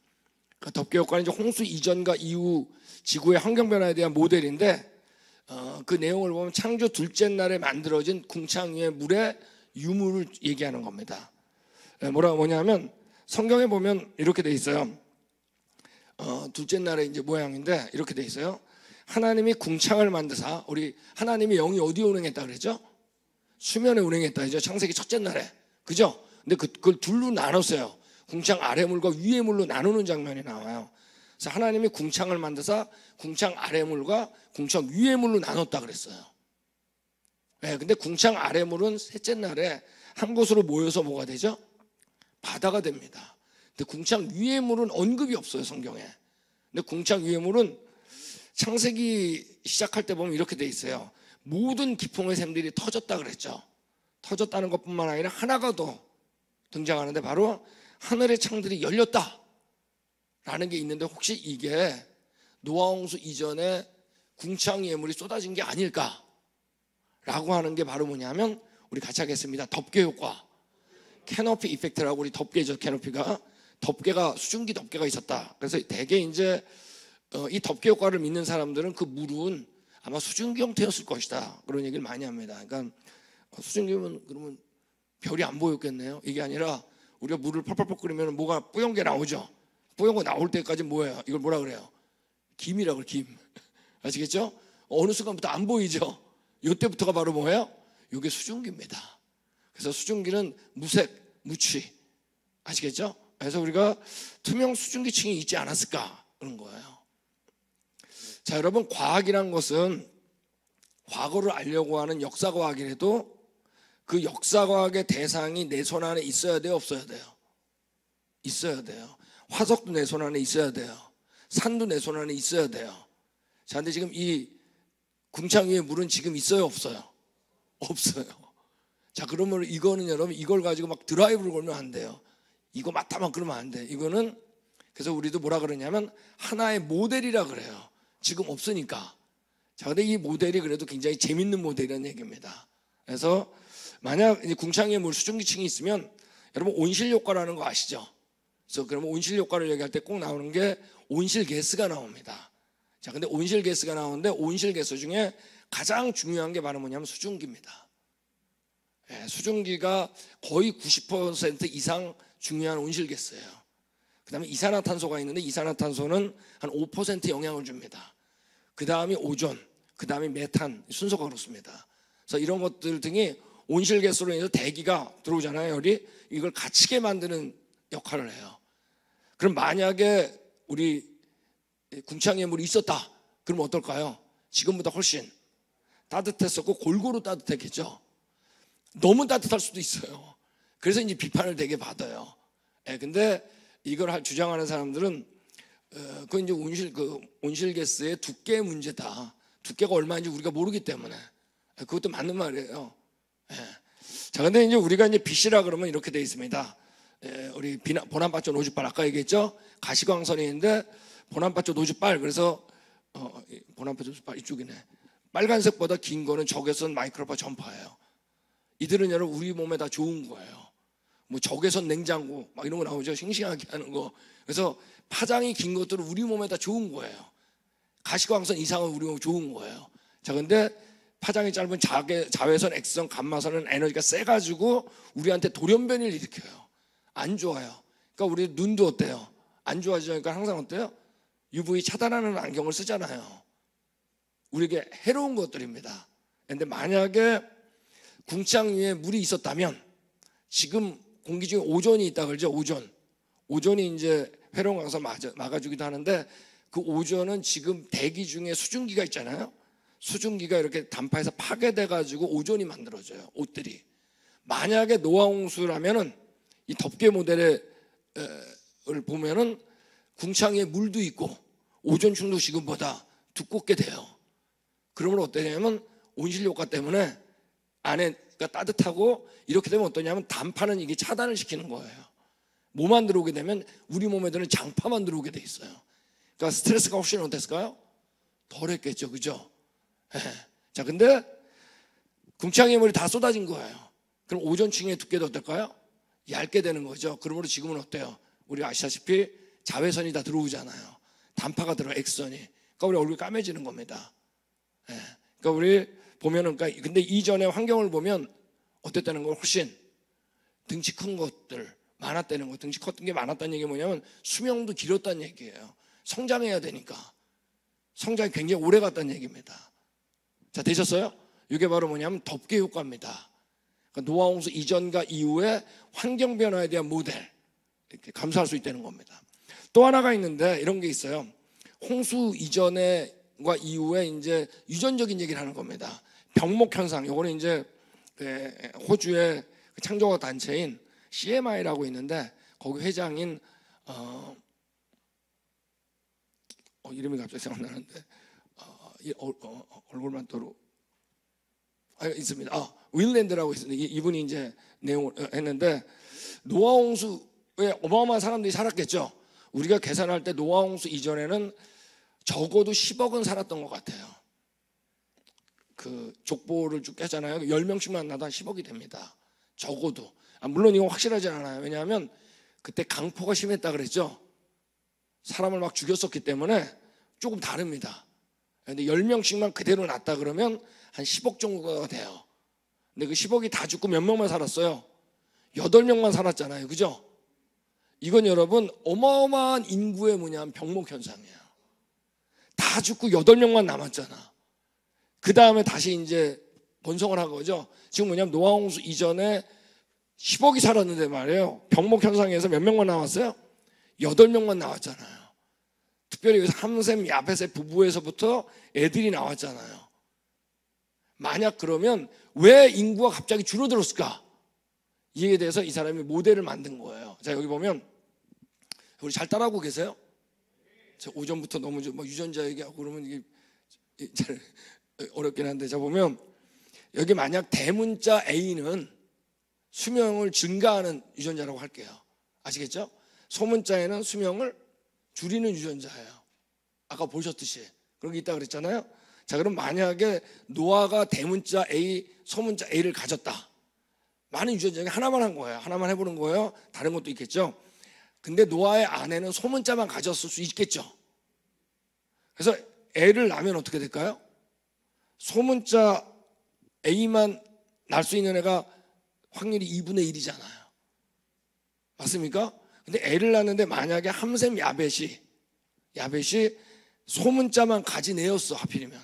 그 덮개 효과는 이제 홍수 이전과 이후 지구의 환경 변화에 대한 모델인데 그 내용을 보면 창조 둘째 날에 만들어진 궁창 위의 물의 유물을 얘기하는 겁니다. 뭐냐면 성경에 보면 이렇게 돼 있어요. 둘째 날의 이제 모양인데 이렇게 돼 있어요. 하나님이 궁창을 만드사, 우리 하나님이 영이 어디에 운행했다 그랬죠? 수면에 운행했다 그죠? 창세기 첫째 날에, 그죠? 근데 그걸 둘로 나눴어요. 궁창 아래 물과 위에 물로 나누는 장면이 나와요. 그래서 하나님이 궁창을 만드사 궁창 아래 물과 궁창 위에 물로 나눴다 그랬어요. 네, 근데 궁창 아래 물은 셋째 날에 한 곳으로 모여서 뭐가 되죠? 바다가 됩니다. 근데 궁창 위의 물은 언급이 없어요, 성경에. 근데 궁창 위의 물은 창세기 시작할 때 보면 이렇게 돼 있어요. 모든 기품의 샘들이 터졌다 그랬죠. 터졌다는 것뿐만 아니라 하나가 더 등장하는데 바로 하늘의 창들이 열렸다 라는 게 있는데 혹시 이게 노아홍수 이전에 궁창 위의 물이 쏟아진 게 아닐까 라고 하는 게 바로 뭐냐면 우리 같이 하겠습니다. 덮개 효과. 캐노피 이펙트라고, 우리 덮개죠. 캐노피가 덮개가 수증기 덮개가 있었다. 그래서 대개 이제 이 덮개 효과를 믿는 사람들은 그 물은 아마 수증기 형태였을 것이다 그런 얘기를 많이 합니다. 그러니까 수증기면 그러면 별이 안 보였겠네요. 이게 아니라 우리가 물을 펄펄펄 끓이면 뭐가 뿌연 게 나오죠. 뿌연 거 나올 때까지 뭐예요? 이걸 뭐라 그래요? 김이라고 그래요. 김. 아시겠죠? 어느 순간부터 안 보이죠. 이때부터가 바로 뭐예요? 이게 수증기입니다. 그래서 수증기는 무색, 무취. 아시겠죠? 그래서 우리가 투명 수증기층이 있지 않았을까 그런 거예요. 자, 여러분, 과학이란 것은 과거를 알려고 하는 역사과학이라도 그 역사과학의 대상이 내 손 안에 있어야 돼요, 없어야 돼요? 있어야 돼요. 화석도 내 손 안에 있어야 돼요. 산도 내 손 안에 있어야 돼요. 자, 근데 지금 이 궁창 위에 물은 지금 있어요, 없어요? 없어요. 자, 그러면 이거는 여러분 이걸 가지고 막 드라이브를 걸면 안 돼요. 이거 맞다만 그러면 안 돼. 이거는 그래서 우리도 뭐라 그러냐면 하나의 모델이라 그래요. 지금 없으니까. 자, 근데 이 모델이 그래도 굉장히 재밌는 모델이라는 얘기입니다. 그래서 만약 이제 궁창에 물 수증기층이 있으면 여러분 온실 효과라는 거 아시죠? 그래서 그러면 온실 효과를 얘기할 때 꼭 나오는 게 온실 가스가 나옵니다. 자, 근데 온실 가스가 나오는데 온실 가스 중에 가장 중요한 게 바로 뭐냐면 수증기입니다. 예, 수증기가 거의 90% 이상 중요한 온실가스예요. 그 다음에 이산화탄소가 있는데 이산화탄소는 한 5% 영향을 줍니다. 그 다음이 오존, 그 다음이 메탄, 순서가 그렇습니다. 그래서 이런 것들 등이 온실가스로 인해서 대기가 들어오잖아요. 열이. 이걸 갇히게 만드는 역할을 해요. 그럼 만약에 우리 궁창에 물이 있었다 그럼 어떨까요? 지금보다 훨씬 따뜻했었고 골고루 따뜻했겠죠. 너무 따뜻할 수도 있어요. 그래서 이제 비판을 되게 받아요. 예, 근데 이걸 주장하는 사람들은 그 이제 온실가스의 두께의 문제다. 두께가 얼마인지 우리가 모르기 때문에. 예, 그것도 맞는 말이에요. 예. 자, 근데 이제 우리가 이제 빛이라 그러면 이렇게 돼 있습니다. 예, 우리 보남바초 노주빨 아까 얘기했죠. 가시광선이 있는데 보남바초 노주빨, 그래서 보남바초 노주빨 이쪽이네. 빨간색보다 긴 거는 적외선 마이크로파 전파예요. 이들은 여러분 우리 몸에 다 좋은 거예요. 뭐 적외선 냉장고 막 이런 거 나오죠. 싱싱하게 하는 거. 그래서 파장이 긴 것들은 우리 몸에다 좋은 거예요. 가시광선 이상은 우리 몸에 좋은 거예요. 자, 근데 파장이 짧은 자외선, X선, 감마선은 에너지가 세가지고 우리한테 돌연변이를 일으켜요. 안 좋아요. 그러니까 우리 눈도 어때요? 안 좋아지죠. 그러니까 항상 어때요? UV 차단하는 안경을 쓰잖아요. 우리에게 해로운 것들입니다. 그런데 만약에 궁창 위에 물이 있었다면, 지금 공기 중에 오존이 있다 그러죠. 오존이 이제 회로운 강사 막아주기도 하는데, 그 오존은 지금 대기 중에 수증기가 있잖아요. 수증기가 이렇게 단파에서 파괴돼 가지고 오존이 만들어져요. 옷들이. 만약에 노화홍수라면은 이 덮개 모델을 보면은 궁창 위에 물도 있고 오존층도 지금보다 두껍게 돼요. 그러면 어떠냐면 온실 효과 때문에 안에가 따뜻하고, 이렇게 되면 어떠냐면 단파는 이게 차단을 시키는 거예요. 뭐만 들어오게 되면 우리 몸에 드는 장파만 들어오게 돼 있어요. 그러니까 스트레스가 훨씬 어땠을까요? 덜했겠죠, 그죠? 네. 자, 근데 궁창의 물이 다 쏟아진 거예요. 그럼 오존층의 두께도 어떨까요? 얇게 되는 거죠. 그러므로 지금은 어때요? 우리가 아시다시피 자외선이 다 들어오잖아요. 단파가 들어요, X선이. 그러니까 우리 얼굴이 까매지는 겁니다. 네. 그러니까 우리 보면은, 그러니까 근데 이전의 환경을 보면 어땠다는 걸, 훨씬 등치 큰 것들 많았다는 거. 등치 컸던 게 많았다는 얘기가 뭐냐면 수명도 길었다는 얘기예요. 성장해야 되니까. 성장이 굉장히 오래 갔다는 얘기입니다. 자, 되셨어요? 이게 바로 뭐냐면 덮개 효과입니다. 그러니까 노화홍수 이전과 이후의 환경 변화에 대한 모델, 이렇게 감수할 수 있다는 겁니다. 또 하나가 있는데 이런 게 있어요. 홍수 이전과 이후에 이제 유전적인 얘기를 하는 겁니다. 병목 현상. 요거는 이제 호주의 창조학 단체인 CMI라고 있는데, 거기 회장인 이름이 갑자기 생각나는데 얼굴만 떠로 있습니다. 윌랜드라고 있습니다. 이분이 이제 내용을 했는데, 노화홍수에 어마어마한 사람들이 살았겠죠. 우리가 계산할 때 노화홍수 이전에는 적어도 10억은 살았던 것 같아요. 그 족보를 쭉 했잖아요. 10명씩만 나도 한 10억이 됩니다. 적어도. 물론 이건 확실하지 않아요. 왜냐하면 그때 강포가 심했다 그랬죠. 사람을 막 죽였었기 때문에 조금 다릅니다. 근데 10명씩만 그대로 났다 그러면 한 10억 정도가 돼요. 근데 그 10억이 다 죽고 몇 명만 살았어요? 8명만 살았잖아요. 그죠? 이건 여러분 어마어마한 인구의 뭐냐면 병목 현상이에요. 다 죽고 8명만 남았잖아. 그 다음에 다시 이제 번성을 한 거죠. 지금 뭐냐면 노화홍수 이전에 10억이 살았는데 말이에요. 병목 현상에서 몇 명만 남았어요? 8명만 나왔잖아요. 특별히 여기서 함셈, 야벳의 부부에서부터 애들이 나왔잖아요. 만약 그러면 왜 인구가 갑자기 줄어들었을까? 이에 대해서 이 사람이 모델을 만든 거예요. 자, 여기 보면 우리 잘 따라하고 계세요? 저 오전부터 너무 유전자 얘기하고 그러면 이게 잘 어렵긴 한데, 자 보면 여기 만약 대문자 A는 수명을 증가하는 유전자라고 할게요. 아시겠죠? 소문자에는 수명을 줄이는 유전자예요. 아까 보셨듯이 그런 게 있다 그랬잖아요. 자, 그럼 만약에 노아가 대문자 A, 소문자 A를 가졌다. 많은 유전자 중에 하나만 한 거예요. 하나만 해보는 거예요. 다른 것도 있겠죠. 근데 노아의 아내는 소문자만 가졌을 수 있겠죠. 그래서 애를 낳으면 어떻게 될까요? 소문자 A만 낳을 수 있는 애가 확률이 2분의 1이잖아요. 맞습니까? 근데 애를 낳는데 만약에 함셈 야벳이 소문자만 가진 애였어, 하필이면.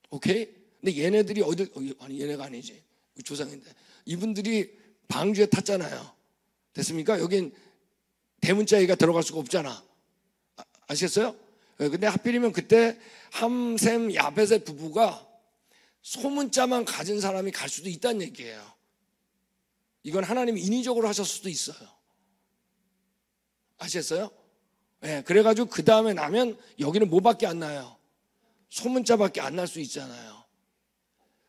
오케이? 근데 얘네들이 얘네가 아니지. 조상인데. 이분들이 방주에 탔잖아요. 됐습니까? 여긴 대문자 A가 들어갈 수가 없잖아. 아시겠어요? 근데 하필이면 그때 함셈 야벳의 부부가 소문자만 가진 사람이 갈 수도 있다는 얘기예요. 이건 하나님이 인위적으로 하셨을 수도 있어요. 아시겠어요? 네, 그래가지고 그 다음에 나면 여기는 뭐밖에 안 나요? 소문자밖에 안 날 수 있잖아요.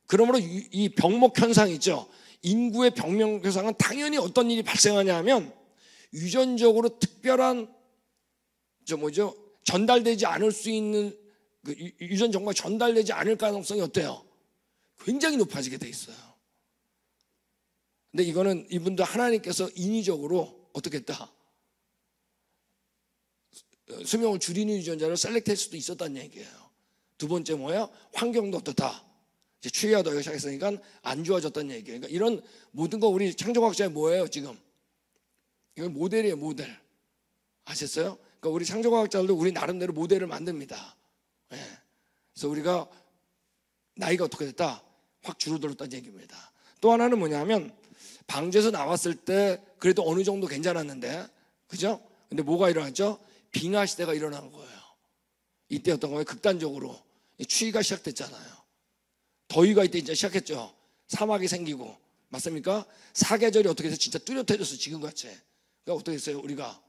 그러므로 이 병목 현상 있죠. 인구의 병목 현상은 당연히 어떤 일이 발생하냐 하면 유전적으로 특별한 전달되지 않을 수 있는 그 유전 정보가 전달되지 않을 가능성이 어때요? 굉장히 높아지게 돼 있어요. 근데 이거는 이분도 하나님께서 인위적으로 어떻게 했다? 수명을 줄이는 유전자를 셀렉트할 수도 있었다는 얘기예요. 두 번째 뭐예요? 환경도 어떻다? 이제 추위와 더위가 시작했으니까 안 좋아졌다는 얘기예요. 그러니까 이런 모든 거 우리 창조과학자의 뭐예요 지금? 이건 모델이에요, 모델. 아셨어요? 그러니까 우리 창조과학자들도 우리 나름대로 모델을 만듭니다. 예. 그래서 우리가 나이가 어떻게 됐다? 확 줄어들었다는 얘기입니다. 또 하나는 뭐냐면 방주에서 나왔을 때 그래도 어느 정도 괜찮았는데, 그죠? 근데 뭐가 일어났죠? 빙하 시대가 일어난 거예요. 이때 어떤 거예요? 극단적으로 추위가 시작됐잖아요. 더위가 이때 이제 시작했죠. 사막이 생기고, 맞습니까? 사계절이 어떻게 해서 진짜 뚜렷해졌어, 지금같이. 그러니까 어떻게 했어요? 우리가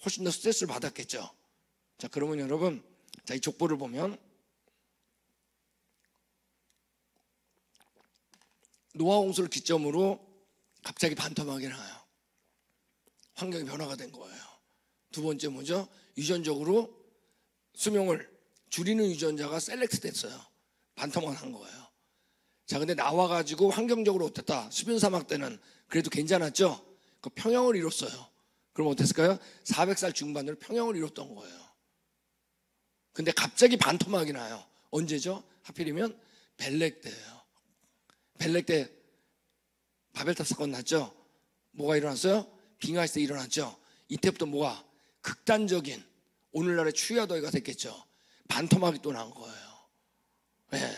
훨씬 더 스트레스를 받았겠죠. 자, 그러면 여러분, 자, 이 족보를 보면 노아 홍수를 기점으로 갑자기 반토막이 나요. 환경이 변화가 된 거예요. 두 번째 뭐죠? 유전적으로 수명을 줄이는 유전자가 셀렉트 됐어요. 반토막을 한 거예요. 자, 근데 나와가지고 환경적으로 어땠다? 수변 사막 때는 그래도 괜찮았죠? 그 평형을 이뤘어요. 그럼 어땠을까요? 400살 중반으로 평형을 이뤘던 거예요. 근데 갑자기 반토막이 나요. 언제죠? 하필이면 벨렉 때예요. 벨렉 때 바벨탑 사건 났죠? 뭐가 일어났어요? 빙하 시대 일어났죠? 이때부터 뭐가 극단적인 오늘날의 추위와 더위가 됐겠죠. 반토막이 또 난 거예요. 네.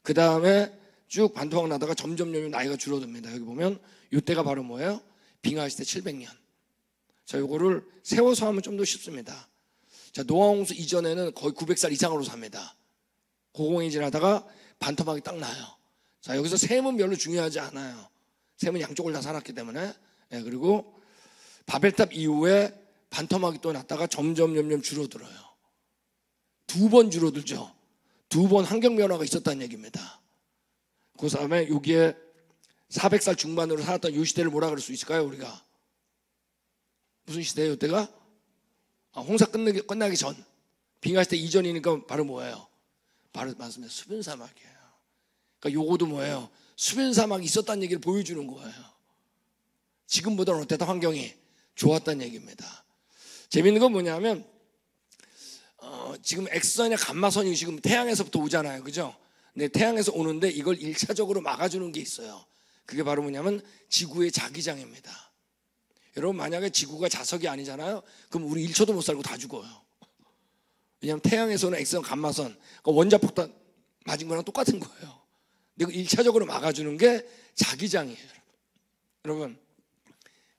그 다음에 쭉 반토막 나다가 점점 나이가 줄어듭니다. 여기 보면 이때가 바로 뭐예요? 빙하 시대 700년. 자, 요거를 세워서 하면 좀 더 쉽습니다. 자, 노아 홍수 이전에는 거의 900살 이상으로 삽니다. 고공행진 하다가 반토막이 딱 나요. 자, 여기서 셈은 별로 중요하지 않아요. 셈은 양쪽을 다 살았기 때문에. 네, 그리고 바벨탑 이후에 반토막이 또 났다가 점점 줄어들어요. 2번 줄어들죠. 2번 환경 변화가 있었다는 얘기입니다. 그 다음에 여기에 400살 중반으로 살았던 이 시대를 뭐라 그럴 수 있을까요? 우리가 무슨 시대예요? 이때가 홍사 끝나기 전, 빙하 시대 이전이니까 바로 뭐예요? 바로 맞습니다. 수변 사막이에요. 그러니까 요거도 뭐예요? 수변 사막이 있었다는 얘기를 보여주는 거예요. 지금보다는 어땠다? 환경이 좋았다는 얘기입니다. 재밌는 건 뭐냐면 지금 X선이나 감마선이 지금 태양에서부터 오잖아요, 그죠? 근데 태양에서 오는데 이걸 1차적으로 막아주는 게 있어요. 그게 바로 뭐냐면 지구의 자기장입니다. 여러분, 만약에 지구가 자석이 아니잖아요, 그럼 우리 1초도 못 살고 다 죽어요. 왜냐하면 태양에서는 X선, 감마선, 원자폭탄 맞은 거랑 똑같은 거예요. 근데 1차적으로 막아주는 게 자기장이에요. 여러분,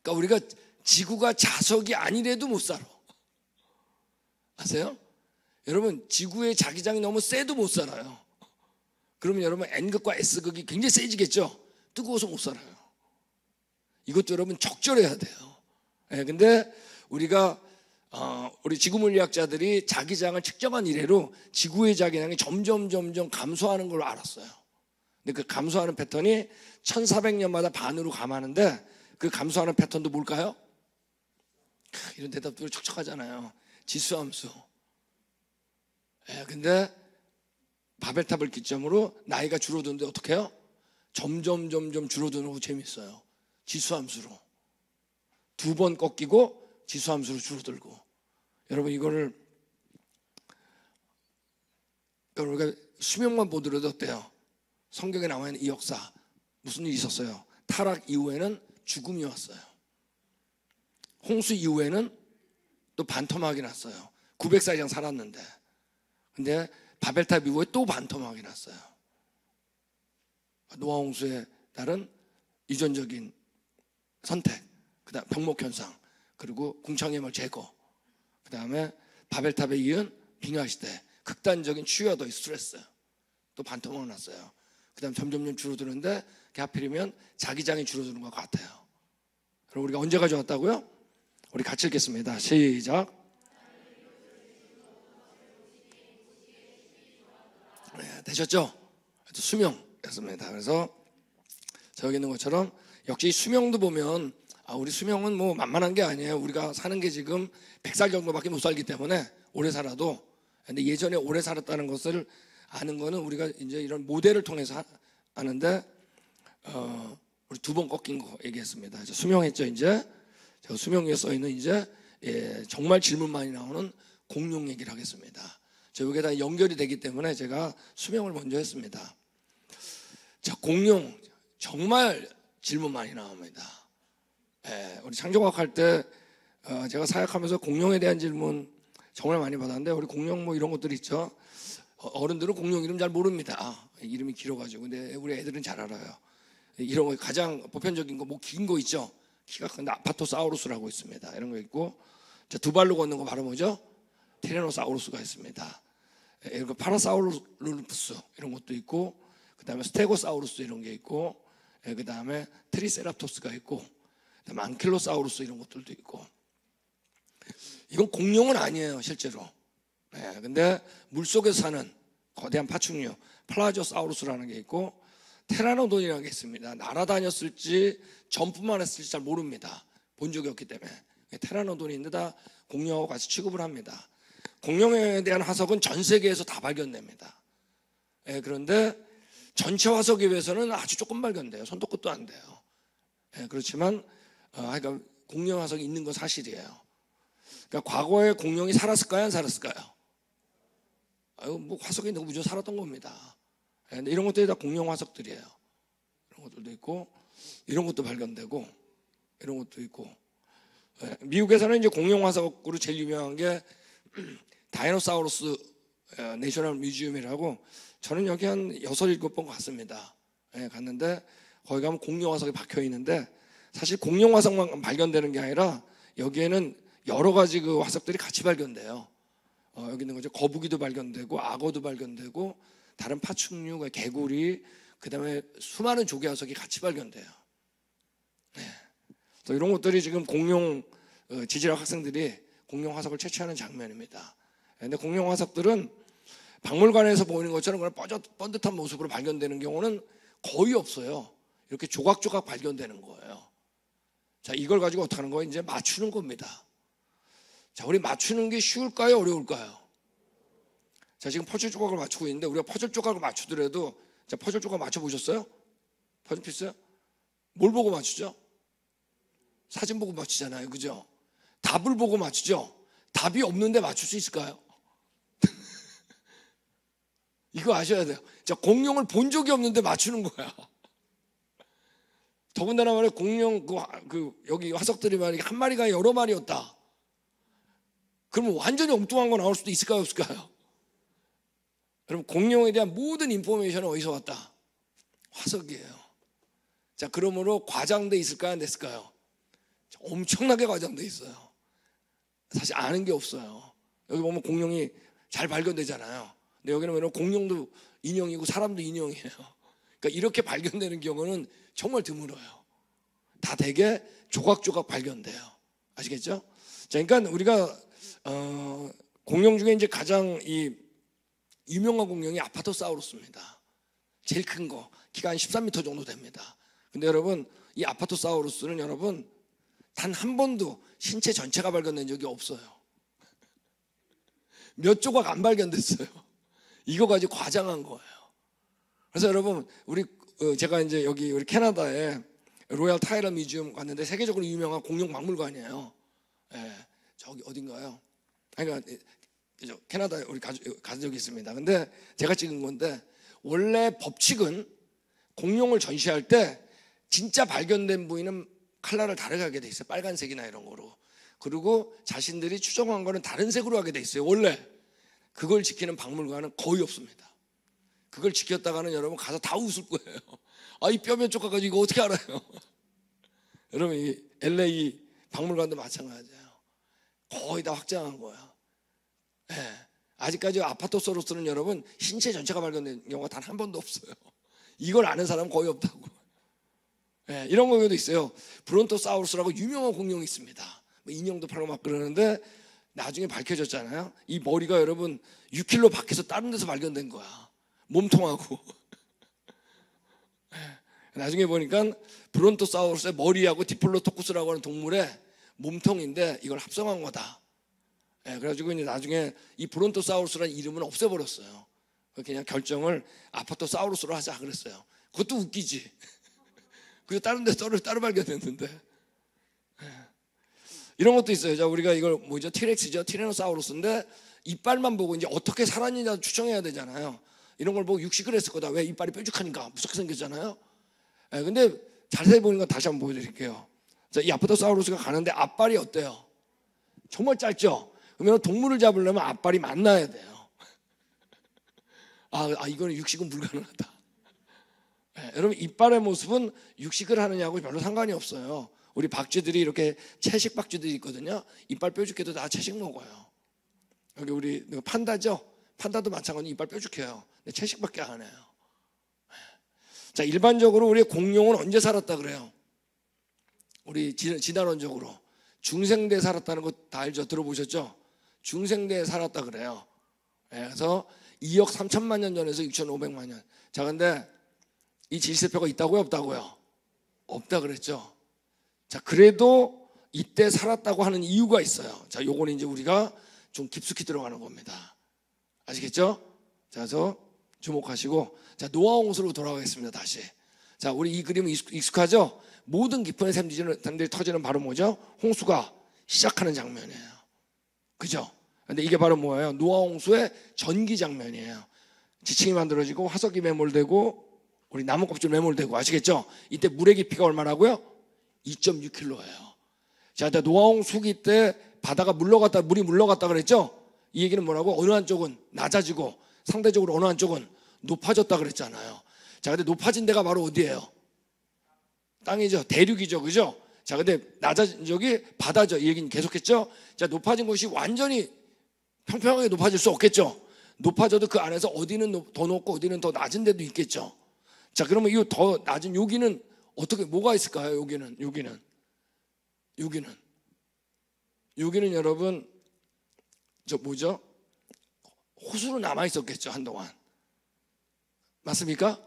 그러니까 우리가 지구가 자석이 아니래도 못 살아. 아세요? 여러분, 지구의 자기장이 너무 세도 못 살아요. 그러면 여러분, N극과 S극이 굉장히 세지겠죠? 뜨거워서 못 살아요. 이것도 여러분 적절해야 돼요. 네, 근데 우리가 우리 지구물리학자들이 자기장을 측정한 이래로 지구의 자기장이 점점 감소하는 걸로 알았어요. 근데 그 감소하는 패턴이 1400년마다 반으로 감하는데, 그 감소하는 패턴도 뭘까요? 이런 대답도 척척하잖아요. 지수함수. 근데 바벨탑을 기점으로 나이가 줄어드는데 어떻게 해요? 점점 줄어드는 거 재밌어요. 지수함수로 2번 꺾이고 지수함수로 줄어들고. 여러분, 이거를 우리가 수명만 보더라도 어때요? 성경에 나와 있는 이 역사, 무슨 일이 있었어요? 타락 이후에는 죽음이 왔어요. 홍수 이후에는 또 반토막이 났어요. 900살 이상 살았는데. 근데 바벨탑 이후에 또 반토막이 났어요. 노아 홍수에 따른 유전적인 선택, 그다음 병목 현상, 그리고 궁창염을 제거, 그다음에 바벨탑에 이은 빙하 시대, 극단적인 추위와 더위, 스트레스, 또 반토막 났어요. 그다음 점점 줄어드는데, 하필이면 자기장이 줄어드는 것 같아요. 그럼 우리가 언제 가져왔다고요? 우리 같이 읽겠습니다. 시작. 네, 되셨죠? 수명이었습니다. 그래서 저기 있는 것처럼 역시 수명도 보면 우리 수명은 뭐 만만한 게 아니에요. 우리가 사는 게 지금 100살 정도밖에 못 살기 때문에 오래 살아도. 근데 예전에 오래 살았다는 것을 아는 거는 우리가 이제 이런 모델을 통해서 아는데, 우리 2번 꺾인 거 얘기했습니다. 이제 수명했죠. 이제 제가 수명에 써 있는 이제 정말 질문 많이 나오는 공룡 얘기를 하겠습니다. 저 여기에다 연결이 되기 때문에 제가 수명을 먼저 했습니다. 자, 공룡 정말 질문 많이 나옵니다. 우리 창조과학 할 때 제가 사역하면서 공룡에 대한 질문 정말 많이 받았는데, 우리 공룡 뭐 이런 것들 있죠. 어른들은 공룡 이름 잘 모릅니다. 이름이 길어가지고. 근데 우리 애들은 잘 알아요. 이런 거 가장 보편적인 거 뭐 긴 거 있죠. 키가 큰데 아파토사우루스라고 있습니다. 이런 거 있고, 자, 2발로 걷는 거 바로 뭐죠? 티라노사우루스가 있습니다. 이거 파라사우루푸스 이런 것도 있고, 그 다음에 스테고사우루스 이런 게 있고, 그 다음에 트리세라톱스가 있고, 그다음에 안킬로사우루스 이런 것들도 있고. 이건 공룡은 아니에요 실제로. 근데 물속에서 사는 거대한 파충류 플라지오사우루스라는 게 있고, 테라노돈이라는 게 있습니다. 날아다녔을지 점프만 했을지 잘 모릅니다. 본 적이 없기 때문에. 테라노돈이 있는데 공룡하고 같이 취급을 합니다. 공룡에 대한 화석은 전 세계에서 다 발견됩니다. 그런데 전체 화석에 비해서는 아주 조금 발견돼요. 손도 끝도 안 돼요. 그렇지만 그러니까 공룡 화석이 있는 건 사실이에요. 그러니까 과거에 공룡이 살았을까요, 안 살았을까요? 뭐 화석에 있는 거 무조건 살았던 겁니다. 근데 이런 것들이 다 공룡 화석들이에요. 이런 것들도 있고, 이런 것도 발견되고, 이런 것도 있고. 미국에서는 이제 공룡 화석으로 제일 유명한 게 다이노사우루스 내셔널 뮤지엄이라고, 저는 여기 한 6, 7번 갔습니다. 갔는데 거기 가면 공룡 화석이 박혀 있는데, 사실 공룡 화석만 발견되는 게 아니라 여기에는 여러 가지 그 화석들이 같이 발견돼요. 여기 있는 거죠. 거북이도 발견되고, 악어도 발견되고, 다른 파충류, 개구리, 그 다음에 수많은 조개 화석이 같이 발견돼요. 그래서 이런 것들이 지금 공룡 지질학 학생들이 공룡 화석을 채취하는 장면입니다. 그런데 공룡 화석들은 박물관에서 보이는 것처럼 그런 번듯한 모습으로 발견되는 경우는 거의 없어요. 이렇게 조각조각 발견되는 거예요. 자, 이걸 가지고 어떻게 하는 거예요? 이제 맞추는 겁니다. 자, 우리 맞추는 게 쉬울까요, 어려울까요? 자, 지금 퍼즐 조각을 맞추고 있는데, 우리가 퍼즐 조각을 맞추더라도, 자, 퍼즐 조각 맞춰보셨어요? 퍼즐 피스? 뭘 보고 맞추죠? 사진 보고 맞추잖아요, 그죠? 답을 보고 맞추죠? 답이 없는데 맞출 수 있을까요? 이거 아셔야 돼요. 자, 공룡을 본 적이 없는데 맞추는 거야. 더군다나 말이에요, 공룡 여기 화석들이 말이에요, 한 마리가 여러 마리였다. 그러면 완전히 엉뚱한 거 나올 수도 있을까요, 없을까요? 여러분, 공룡에 대한 모든 인포메이션은 어디서 왔다? 화석이에요. 자, 그러므로 과장돼 있을까요, 안 됐을까요? 엄청나게 과장돼 있어요. 사실 아는 게 없어요. 여기 보면 공룡이 잘 발견되잖아요. 근데 여기는 왜냐면 공룡도 인형이고 사람도 인형이에요. 그러니까 이렇게 발견되는 경우는 정말 드물어요. 다 되게 조각조각 발견돼요. 아시겠죠? 자, 그러니까 우리가 공룡 중에 이제 가장 이 유명한 공룡이 아파토사우루스입니다. 제일 큰 거, 키가 한 13m 정도 됩니다. 근데 여러분, 이 아파토사우루스는 여러분 단 한 번도 신체 전체가 발견된 적이 없어요. 몇 조각 안 발견됐어요. 이거 가지고 과장한 거예요. 그래서 여러분, 제가 이제 여기 우리 캐나다에 로얄 타이러 뮤지엄 갔는데 세계적으로 유명한 공룡 박물관이에요. 저기 어딘가요? 그러니까 캐나다에 우리 간 적이 있습니다. 근데 제가 찍은 건데, 원래 법칙은 공룡을 전시할 때 진짜 발견된 부위는 컬러를 다르게 하게 돼 있어요. 빨간색이나 이런 거로. 그리고 자신들이 추정한 거는 다른 색으로 하게 돼 있어요. 원래 그걸 지키는 박물관은 거의 없습니다. 그걸 지켰다가는 여러분 가서 다 웃을 거예요. 이 뼈면 쪼가가지고 이거 어떻게 알아요? 여러분, 이 LA 박물관도 마찬가지예요. 거의 다 확장한 거야. 아직까지 아파토사우루스는 여러분 신체 전체가 발견된 경우가 단 한 번도 없어요. 이걸 아는 사람은 거의 없다고. 이런 경우도 있어요. 브론토사우루스라고 유명한 공룡이 있습니다. 인형도 팔고 막 그러는데 나중에 밝혀졌잖아요. 이 머리가 여러분 6km 밖에서 다른 데서 발견된 거야. 몸통하고. 나중에 보니까 브론토사우루스의 머리하고 디플로토쿠스라고 하는 동물의 몸통인데 이걸 합성한 거다. 그래가지고 이제 나중에 이 브론토사우루스라는 이름은 없애버렸어요. 그냥 결정을 아파토사우루스로 하자 그랬어요. 그것도 웃기지. 그리고 다른 데 따로 발견됐는데. 이런 것도 있어요. 자, 우리가 이걸 뭐죠? 티렉스죠. 티라노사우루스인데 이빨만 보고 이제 어떻게 살았느냐 추정해야 되잖아요. 이런 걸 보고 육식을 했을 거다. 왜? 이빨이 뾰족하니까 무섭게 생겼잖아요. 근데 자세히 보는 건 다시 한번 보여드릴게요. 자, 이 아프토사우루스가 가는데 앞발이 어때요? 정말 짧죠? 그러면 동물을 잡으려면 앞발이 만나야 돼요. 이거는 육식은 불가능하다. 여러분, 이빨의 모습은 육식을 하느냐고 별로 상관이 없어요. 우리 박쥐들이 이렇게 채식 박쥐들이 있거든요. 이빨 뾰족해도 다 채식 먹어요. 여기 우리 판다죠? 판다도 마찬가지로 이빨 뾰족해요. 근데 채식밖에 안 해요. 자, 일반적으로 우리 공룡은 언제 살았다 그래요? 우리 진화론적으로 중생대에 살았다는 거 다 알죠? 들어보셨죠? 중생대에 살았다 그래요. 그래서 2억 3천만 년 전에서 6,500만 년. 자, 근데 이 질세표가 있다고요? 없다고요? 없다 그랬죠? 자, 그래도 이때 살았다고 하는 이유가 있어요. 자, 요거는 이제 우리가 좀 깊숙이 들어가는 겁니다. 아시겠죠? 자, 그래서 주목하시고, 자, 노아 홍수로 돌아가겠습니다. 다시. 자, 우리 이 그림은 익숙하죠? 모든 깊은 샘들이 터지는 바로 뭐죠? 홍수가 시작하는 장면이에요. 그죠? 근데 이게 바로 뭐예요? 노아 홍수의 전기 장면이에요. 지층이 만들어지고 화석이 매몰되고 우리 나무 껍질 매몰되고. 아시겠죠? 이때 물의 깊이가 얼마라고요? 2.6km예요. 자, 노아 홍수기 때 바다가 물이 물러갔다 그랬죠? 이 얘기는 뭐라고? 어느 한쪽은 낮아지고 상대적으로 어느 한쪽은 높아졌다 그랬잖아요. 자, 근데 높아진 데가 바로 어디예요? 땅이죠. 대륙이죠. 그죠? 자, 근데 낮아진 적이 바다죠. 이 얘기는 계속했죠? 자, 높아진 곳이 완전히 평평하게 높아질 수 없겠죠? 높아져도 그 안에서 어디는 더 높고 어디는 더 낮은 데도 있겠죠? 자, 그러면 이 더 낮은 여기는 어떻게, 뭐가 있을까요? 여기는 여러분, 저 뭐죠? 호수로 남아 있었겠죠, 한동안. 맞습니까?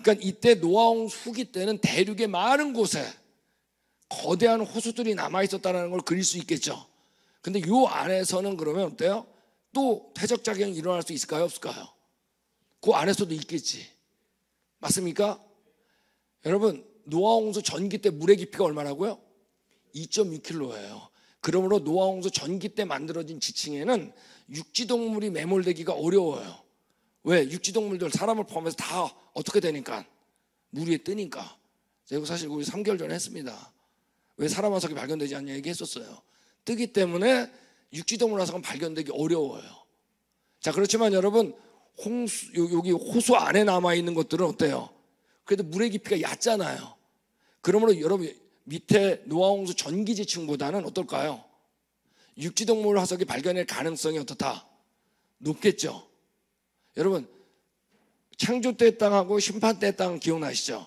그러니까 이때 노아 홍수 후기 때는 대륙의 많은 곳에 거대한 호수들이 남아 있었다는 걸 그릴 수 있겠죠. 근데 요 안에서는 그러면 어때요? 또 퇴적작용이 일어날 수 있을까요? 없을까요? 그 안에서도 있겠지. 맞습니까? 여러분, 노아 홍수 전기 때 물의 깊이가 얼마라고요? 2.6km예요. 그러므로 노아 홍수 전기 때 만들어진 지층에는 육지동물이 매몰되기가 어려워요. 왜? 육지동물들 사람을 포함해서 다 어떻게 되니까? 물 위에 뜨니까. 제가 사실 우리 3개월 전에 했습니다. 왜 사람 화석이 발견되지 않냐 얘기했었어요. 뜨기 때문에 육지동물 화석은 발견되기 어려워요. 자, 그렇지만 여러분, 여기 호수 안에 남아있는 것들은 어때요? 그래도 물의 깊이가 얕잖아요. 그러므로 여러분, 밑에 노아 홍수 전기 지층보다는 어떨까요? 육지동물 화석이 발견할 가능성이 어떻다? 높겠죠. 여러분, 창조 때의 땅하고 심판 때의 땅 기억나시죠?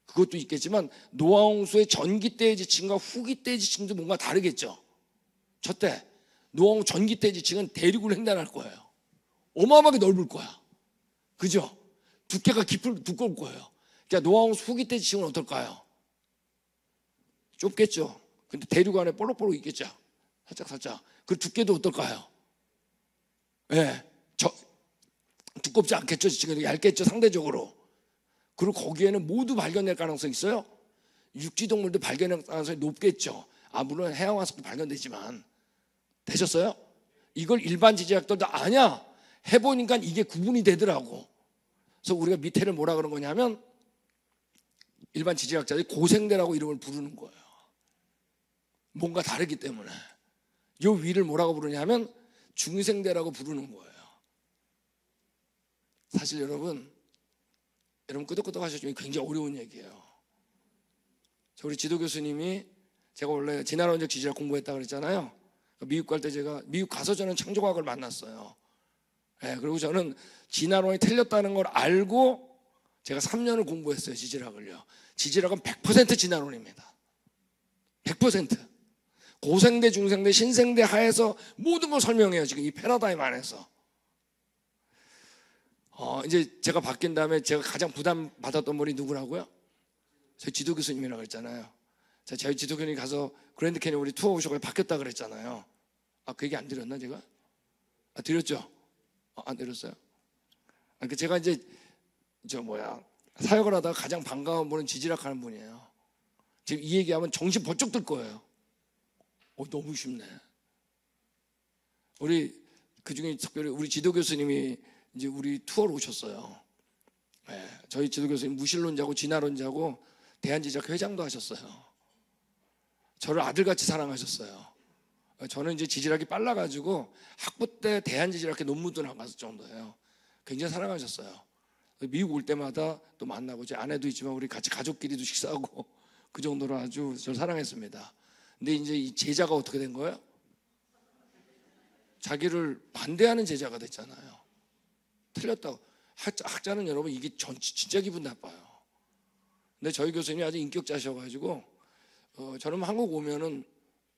그것도 있겠지만 노아 홍수의 전기 때의 지층과 후기 때의 지층도 뭔가 다르겠죠. 저때 노아 홍수 전기 때의 지층은 대륙을 횡단할 거예요. 어마어마하게 넓을 거야. 그죠? 두께가 두꺼울 거예요. 그러니까 노아 홍수 후기 때의 지층은 어떨까요? 좁겠죠. 근데 대륙 안에 볼록볼록 있겠죠. 살짝. 그 두께도 어떨까요? 예, 두껍지 않겠죠. 지금 얇겠죠, 상대적으로. 그리고 거기에는 모두 발견될 가능성이 있어요. 육지동물도 발견될 가능성이 높겠죠. 물론 해양 화석도 발견되지만. 되셨어요? 이걸 일반 지질학들도 아냐? 해보니까 이게 구분이 되더라고. 그래서 우리가 밑에를 뭐라 그런 거냐면 일반 지질학자들이 고생대라고 이름을 부르는 거예요. 뭔가 다르기 때문에. 요 위를 뭐라고 부르냐면 중생대라고 부르는 거예요. 사실 여러분 끄덕끄덕 하셨지만 굉장히 어려운 얘기예요. 우리 지도 교수님이, 제가 원래 진화론적 지질학 공부했다 그랬잖아요. 미국 갈 때 제가 미국 가서 저는 창조과학을 만났어요. 그리고 저는 진화론이 틀렸다는 걸 알고 제가 3년을 공부했어요. 지질학을요. 지질학은 100% 진화론입니다. 100%. 고생대, 중생대, 신생대 하에서 모든 걸 설명해요. 지금 이 패러다임 안에서. 이제 제가 바뀐 다음에 제가 가장 부담 받았던 분이 누구라고요? 저희 지도 교수님이라고 그랬잖아요. 저희 지도 교수님 가서 그랜드 캐니언 우리 투어 오셔서 바뀌었다 그랬잖아요. 그 얘기 안 드렸나 제가? 드렸죠? 안 드렸어요? 제가 이제 사역을 하다가 가장 반가운 분은 지지락하는 분이에요. 지금 이 얘기하면 정신 번쩍 들 거예요. 너무 쉽네. 우리 그중에 특별히 우리 지도 교수님이 이제 우리 투어로 오셨어요. 저희 지도 교수님 무신론자고 진화론자고 대한지지학 회장도 하셨어요. 저를 아들같이 사랑하셨어요. 저는 이제 지지락이 빨라가지고 학부 때 대한지지학회 논문도 나갔을 정도예요. 굉장히 사랑하셨어요. 미국 올 때마다 또 만나고, 제 아내도 있지만 우리 같이 가족끼리도 식사하고 그 정도로 아주 저를 사랑했습니다. 근데 이제 이 제자가 어떻게 된 거예요? 자기를 반대하는 제자가 됐잖아요. 틀렸다고. 학자는 여러분 이게 진짜 기분 나빠요. 근데 저희 교수님이 아주 인격자셔가지고 저는 한국 오면은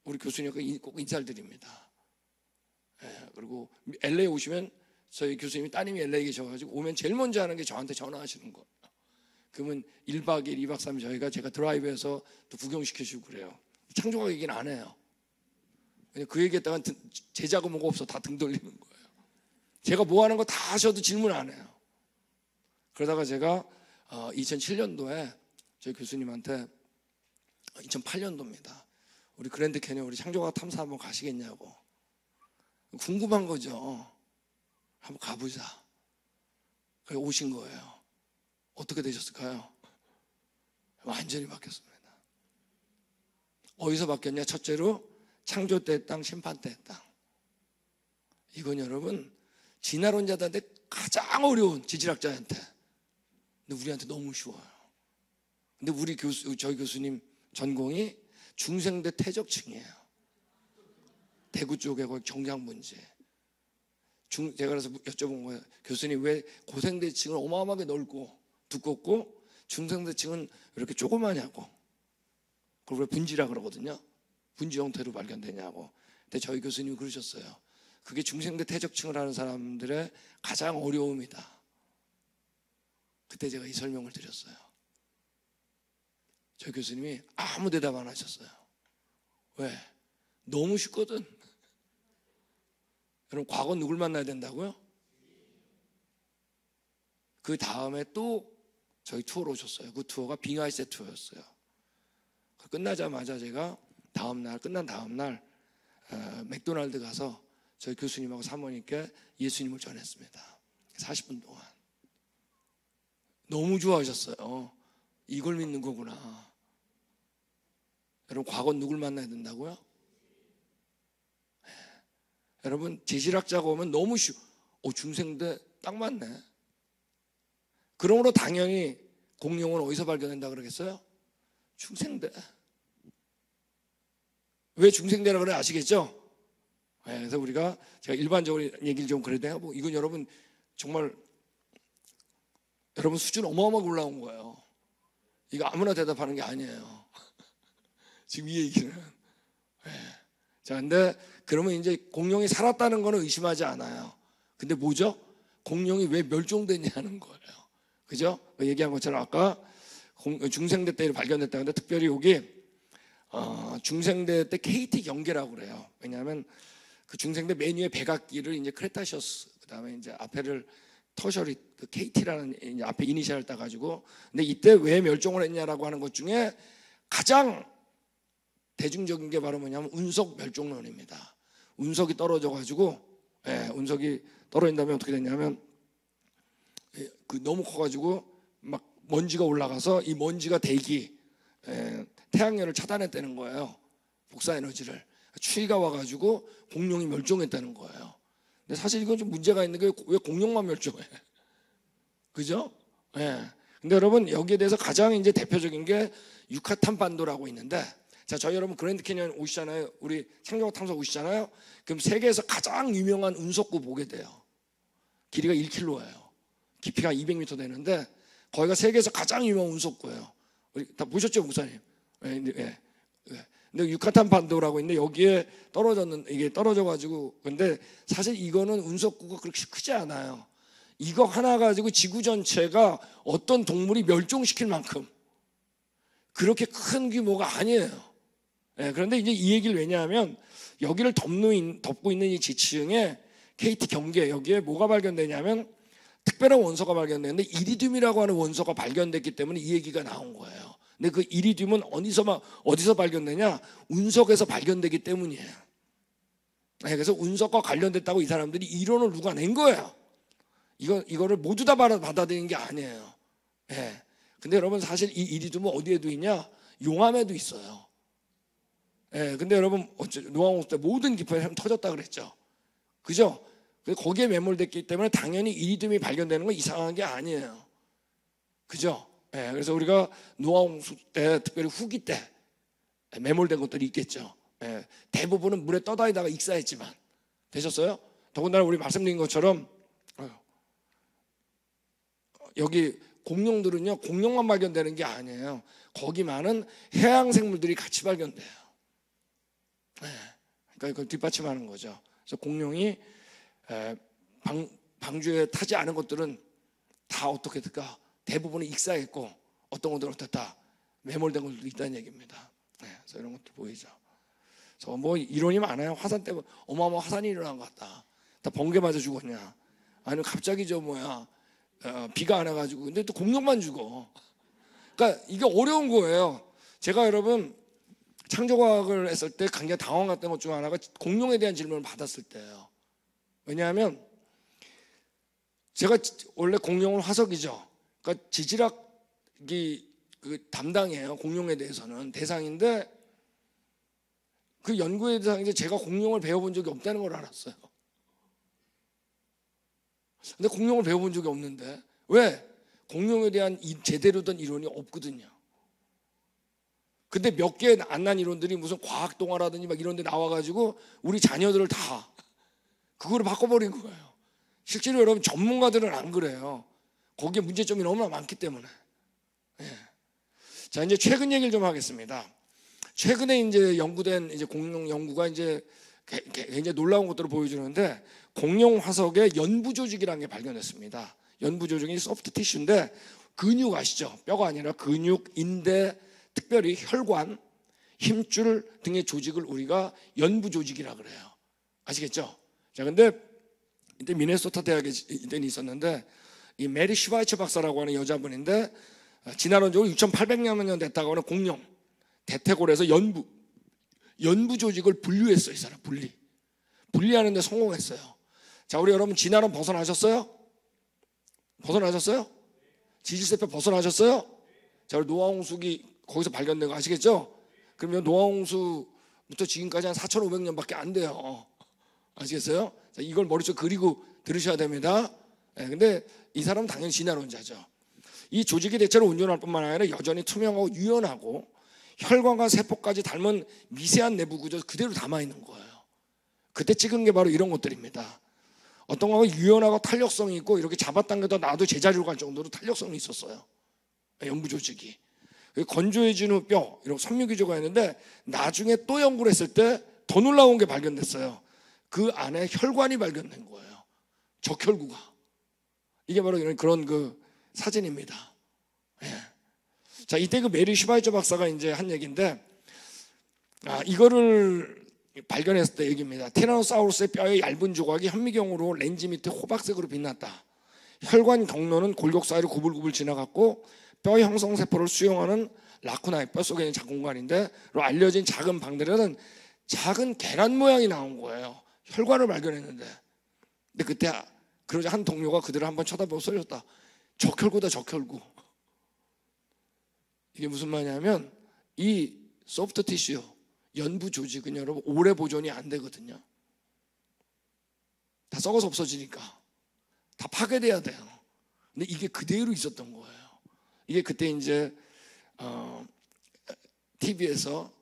우리 교수님과 꼭 인사를 드립니다. 그리고 LA 오시면 저희 교수님이 따님이 LA 계셔가지고 오면 제일 먼저 하는 게 저한테 전화하시는 거예요. 그러면 1박 2일, 2박 3일 제가 드라이브해서 또 구경시켜주고 그래요. 창조가 얘기는 안 해요. 그 얘기했다가 제자고 뭐가 없어 다 등 돌리는 거예요. 제가 뭐 하는 거 다 하셔도 질문 안 해요. 그러다가 제가 2007년도에 저희 교수님한테 2008년도입니다. 우리 그랜드 캐니언 우리 창조과학 탐사 한번 가시겠냐고. 궁금한 거죠. 한번 가보자. 그래서 오신 거예요. 어떻게 되셨을까요? 완전히 바뀌었습니다. 어디서 바뀌었냐? 첫째로 창조 때의 땅, 심판 때의 땅. 이건 여러분 진화론자들한테 가장 어려운 지질학자한테, 근데 우리한테 너무 쉬워요. 근데 저희 교수님 전공이 중생대 퇴적층이에요. 대구 쪽에 거기 경장문제. 제가 그래서 여쭤본 거예요. 교수님 왜 고생대층은 어마어마하게 넓고 두껍고 중생대층은 이렇게 조그마냐고. 그걸 왜 분지라 그러거든요. 분지 형태로 발견되냐고. 근데 저희 교수님이 그러셨어요. 그게 중생대 퇴적층을 하는 사람들의 가장 어려움이다. 그때 제가 이 설명을 드렸어요. 저희 교수님이 아무 대답 안 하셨어요. 왜? 너무 쉽거든. 여러분 과거 누굴 만나야 된다고요? 그 다음에 또 저희 투어로 오셨어요. 그 투어가 빙하이세 투어였어요. 끝나자마자 제가 끝난 다음날 맥도날드 가서 저희 교수님하고 사모님께 예수님을 전했습니다. 40분 동안. 너무 좋아하셨어요. 이걸 믿는 거구나. 여러분 과거 누굴 만나야 된다고요? 여러분 지질학자가 오면 너무 중생대 딱 맞네. 그러므로 당연히 공룡은 어디서 발견된다 그러겠어요? 중생대. 왜 중생대라 그래 아시겠죠? 그래서 제가 일반적으로 얘기를 좀 그래도 해보고, 이건 여러분 정말 여러분 수준 어마어마하게 올라온 거예요. 이거 아무나 대답하는 게 아니에요. 지금 이 얘기는. 자, 근데 그러면 이제 공룡이 살았다는 거는 의심하지 않아요. 근데 뭐죠? 공룡이 왜 멸종됐냐는 거예요. 그죠? 얘기한 것처럼 아까 중생대 때 발견됐다. 근데 특별히 여기 중생대 때 KT 경계라고 그래요. 왜냐하면 그 중생대 메뉴의 백악기를 이제 크레타시어스, 그다음에 이제 앞에를 터셔리, 그 KT라는 이제 앞에 이니셜을 따가지고. 근데 이때 왜 멸종을 했냐라고 하는 것 중에 가장 대중적인 게 바로 뭐냐면 운석 멸종론입니다. 운석이 떨어져가지고, 운석이 떨어진다면 어떻게 됐냐면 너무 커가지고 막 먼지가 올라가서 이 먼지가 태양열을 차단했다는 거예요. 복사 에너지를. 추위가 와가지고 공룡이 멸종했다는 거예요. 근데 사실 이건 좀 문제가 있는 게 왜 공룡만 멸종해? 그죠? 근데 여러분 여기에 대해서 가장 이제 대표적인 게 유카탄 반도라고 있는데, 자, 저희 여러분 그랜드 캐니언 오시잖아요. 우리 창조과학 탐사 오시잖아요. 그럼 세계에서 가장 유명한 운석구 보게 돼요. 길이가 1km예요. 깊이가 200m 되는데 거기가 세계에서 가장 유명한 운석구예요. 우리 다 보셨죠, 목사님? 근데 유카탄 반도라고 있는데 여기에 이게 떨어져가지고, 근데 사실 이거는 운석구가 그렇게 크지 않아요. 이거 하나 가지고 지구 전체가 어떤 동물이 멸종시킬 만큼 그렇게 큰 규모가 아니에요. 그런데 이제 이 얘기를 왜냐하면 여기를 덮고 있는 이 지층에 KT 경계, 여기에 뭐가 발견되냐면 특별한 원소가 발견됐는데 이리듐이라고 하는 원소가 발견됐기 때문에 이 얘기가 나온 거예요. 근데 그 이리듐은 어디서 발견되냐? 운석에서 발견되기 때문이에요. 그래서 운석과 관련됐다고 이 사람들이 이론을 누가 낸 거예요. 이거를 모두 다 받아들이는 게 아니에요. 예. 근데 여러분 사실 이 이리듐은 어디에도 있냐? 용암에도 있어요. 예. 근데 여러분 노아홍수 때 모든 기파에 터졌다 그랬죠. 그죠? 거기에 매몰됐기 때문에 당연히 이리듐이 발견되는 건 이상한 게 아니에요. 그죠? 예. 그래서 우리가 노아홍수 때 특별히 후기 때 매몰된 것들이 있겠죠. 예. 대부분은 물에 떠다니다가 익사했지만 되셨어요? 더군다나 우리 말씀드린 것처럼 여기 공룡들은요, 공룡만 발견되는 게 아니에요. 거기 많은 해양 생물들이 같이 발견돼요. 네. 그러니까 그걸 뒷받침하는 거죠. 그래서 공룡이 방주에 타지 않은 것들은 다 어떻게 될까? 대부분은 익사했고 어떤 것들은 어떻다? 매몰된 것들도 있다는 얘기입니다. 네. 그래서 이런 것도 보이죠. 그래서 뭐 이론이 많아요. 화산 때문에 어마어마한 화산이 일어난 것 같다. 다 번개 맞아 죽었냐? 아니면 갑자기 비가 안 와가지고 근데 또 공룡만 죽어. 그러니까 이게 어려운 거예요. 제가 여러분 창조과학을 했을 때 굉장히 당황했던 것 중 하나가 공룡에 대한 질문을 받았을 때예요. 왜냐하면 제가 원래 공룡은 화석이죠. 그러니까 지질학이 그 담당이에요. 공룡에 대해서는 대상인데 그 연구의 대상인데 제가 공룡을 배워본 적이 없다는 걸 알았어요. 근데 공룡을 배워본 적이 없는데 왜? 공룡에 대한 제대로 된 이론이 없거든요. 근데 몇 개 안 난 이론들이 무슨 과학 동화라든지 막 이런 데 나와가지고 우리 자녀들을 다 그거를 바꿔버린 거예요. 실제로 여러분 전문가들은 안 그래요. 거기에 문제점이 너무나 많기 때문에. 예. 자, 이제 최근 얘기를 좀 하겠습니다. 최근에 이제 연구된 이제 공룡 연구가 이제 굉장히 놀라운 것들을 보여주는데 공룡 화석에 연부 조직이라는 게 발견됐습니다. 연부 조직이 소프트 티슈인데 근육 아시죠? 뼈가 아니라 근육, 인대, 특별히 혈관, 힘줄 등의 조직을 우리가 연부 조직이라 그래요. 아시겠죠? 자, 근데 이때 미네소타 대학에 이때는 있었는데 이 메리 슈바이처 박사라고 하는 여자분인데 진화론적으로 6,800년 됐다고 하는 공룡 대퇴골에서 연부 조직을 분류했어요. 이 사람 분리하는 데 성공했어요. 자, 우리 여러분 진화론 벗어나셨어요? 지질세포 벗어나셨어요? 자, 우리 노아홍수기 거기서 발견된 거 아시겠죠? 그러면 노아홍수부터 지금까지 한 4,500년밖에 안 돼요. 아시겠어요? 자, 이걸 머릿속에 그리고 들으셔야 됩니다. 네, 근데 이 사람은 당연히 진화론자죠. 이 조직이 대체로 온전할 뿐만 아니라 여전히 투명하고 유연하고 혈관과 세포까지 닮은 미세한 내부 구조 그대로 담아있는 거예요. 그때 찍은 게 바로 이런 것들입니다. 어떤 거는 유연하고 탄력성이 있고 이렇게 잡아당겨도 나도 제자리로 갈 정도로 탄력성이 있었어요. 연부 조직이. 건조해진 뼈, 이런 섬유기조가 있는데 나중에 또 연구를 했을 때 더 놀라운 게 발견됐어요. 그 안에 혈관이 발견된 거예요. 적혈구가. 이게 바로 그런 그 사진입니다. 예. 자, 이때 그 메리 슈바이처 박사가 이제 한 얘기인데, 이거를 발견했을 때 얘기입니다. 티라노사우루스의 뼈의 얇은 조각이 현미경으로 렌즈 밑에 호박색으로 빛났다. 혈관 경로는 골격 사이로 구불구불 지나갔고 뼈 형성 세포를 수용하는 라쿠나의 뼈 속에 있는 작은 공간인데 알려진 작은 방들에는 작은 계란 모양이 나온 거예요. 혈관을 발견했는데. 근데 그때 그러자 한 동료가 그들을 한번 쳐다보고 쏘셨다. 적혈구다, 적혈구. 이게 무슨 말이냐면 이 소프트 티슈, 연부 조직은 여러분 오래 보존이 안 되거든요. 다 썩어서 없어지니까 다 파괴돼야 돼요. 근데 이게 그대로 있었던 거예요. 이게 그때 이제 TV에서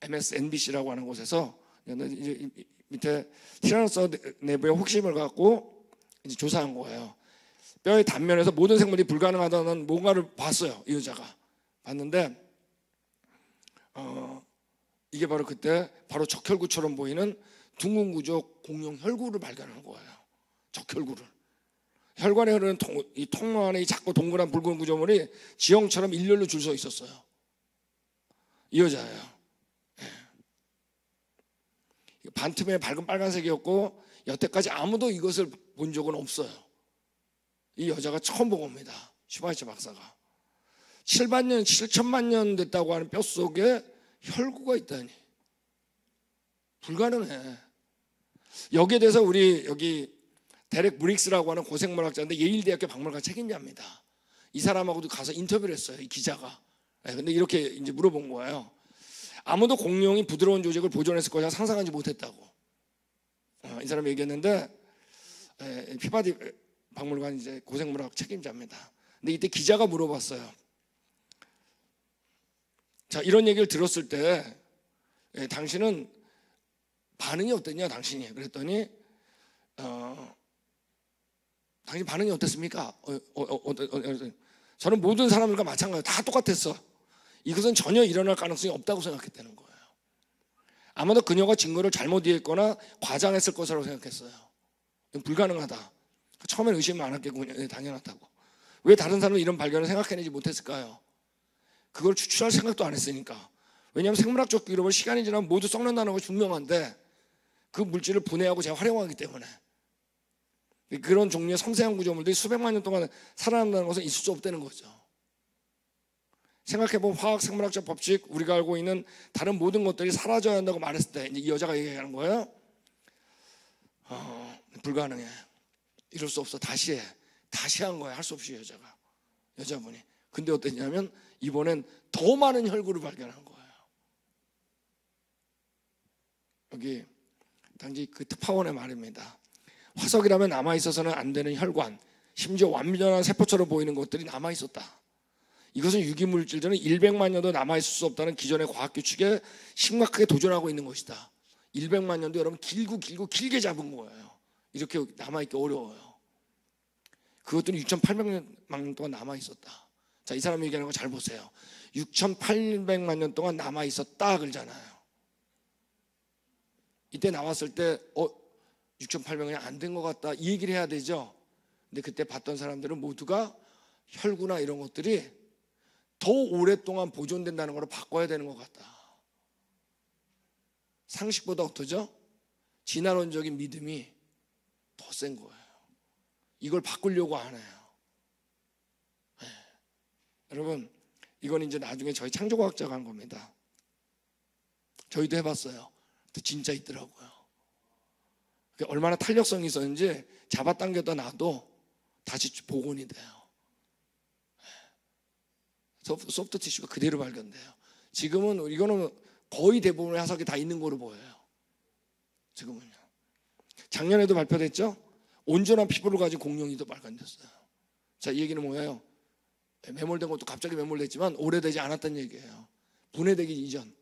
MSNBC라고 하는 곳에서 이제 밑에 티라노사우루스 내부의 혹심을 갖고 이제 조사한 거예요. 뼈의 단면에서 모든 생물이 불가능하다는 뭔가를 봤어요. 이 여자가 봤는데 이게 바로 그때 바로 적혈구처럼 보이는 둥근 구조 공룡 혈구를 발견한 거예요. 적혈구를. 혈관에 흐르는 이 통로 안에 이 작고 동그란 붉은 구조물이 지형처럼 일렬로 줄 서 있었어요. 이 여자예요. 예. 반틈에 밝은 빨간색이었고 여태까지 아무도 이것을 본 적은 없어요. 이 여자가 처음 본 겁니다. 슈바이처 박사가. 7천만 년 됐다고 하는 뼛속에 혈구가 있다니. 불가능해. 여기에 대해서 우리 여기 데렉 브릭스라고 하는 고생물학자인데 예일대학교 박물관 책임자입니다. 이 사람하고도 가서 인터뷰를 했어요, 이 기자가. 근데 이렇게 이제 물어본 거예요. 아무도 공룡이 부드러운 조직을 보존했을 거냐 상상하지 못했다고. 이 사람이 얘기했는데, 피바디 박물관 이제 고생물학 책임자입니다. 근데 이때 기자가 물어봤어요. 자, 이런 얘기를 들었을 때 당신은 반응이 어땠냐, 당신이? 그랬더니 당신 반응이 어땠습니까? 저는 모든 사람들과 마찬가지로 다 똑같았어. 이것은 전혀 일어날 가능성이 없다고 생각했다는 거예요. 아마도 그녀가 증거를 잘못 이해했거나 과장했을 것이라고 생각했어요. 불가능하다. 처음엔 의심이 많았겠군요. 당연하다고. 왜 다른 사람은 이런 발견을 생각해내지 못했을까요? 그걸 추출할 생각도 안 했으니까. 왜냐하면 생물학적 기록은 시간이 지나면 모두 썩는다는 것이 분명한데 그 물질을 분해하고 재활용하기 때문에 그런 종류의 섬세한 구조물들이 수백만 년 동안 살아남는다는 것은 있을 수 없다는 거죠. 생각해보면 화학 생물학적 법칙, 우리가 알고 있는 다른 모든 것들이 사라져야 한다고 말했을 때 이제 이 여자가 얘기하는 거예요. 불가능해. 이럴 수 없어. 다시 해. 다시 한 거야. 할 수 없이 여자분이. 근데 어땠냐면 이번엔 더 많은 혈구를 발견한 거예요. 여기 당시 그 특파원의 말입니다. 화석이라면 남아있어서는 안 되는 혈관, 심지어 완전한 세포처럼 보이는 것들이 남아있었다. 이것은 유기물질들은 100만 년도 남아있을 수 없다는 기존의 과학 규칙에 심각하게 도전하고 있는 것이다. 100만 년도 여러분 길게 잡은 거예요. 이렇게 남아있기 어려워요. 그것들은 6,800만 년 동안 남아있었다. 자, 이 사람이 얘기하는 거 잘 보세요. 6,800만 년 동안 남아있었다 그러잖아요. 이때 나왔을 때 6,800년이 안 된 것 같다 이 얘기를 해야 되죠. 근데 그때 봤던 사람들은 모두가 혈구나 이런 것들이 더 오랫동안 보존된다는 걸로 바꿔야 되는 것 같다. 상식보다 어떠죠? 진화론적인 믿음이 더 센 거예요. 이걸 바꾸려고 안 해요. 여러분, 이건 이제 나중에 저희 창조과학자가 한 겁니다. 저희도 해봤어요. 근데 진짜 있더라고요. 얼마나 탄력성이 있었는지 잡아당겼다 놔도 다시 복원이 돼요. 소프트 티슈가 그대로 발견돼요. 지금은 이거는 거의 대부분의 화석이 다 있는 거로 보여요. 지금은요. 작년에도 발표됐죠? 온전한 피부를 가진 공룡이 또 발견됐어요. 자, 이 얘기는 뭐예요? 매몰된 것도 갑자기 매몰됐지만 오래되지 않았다는 얘기예요. 분해되기 이전.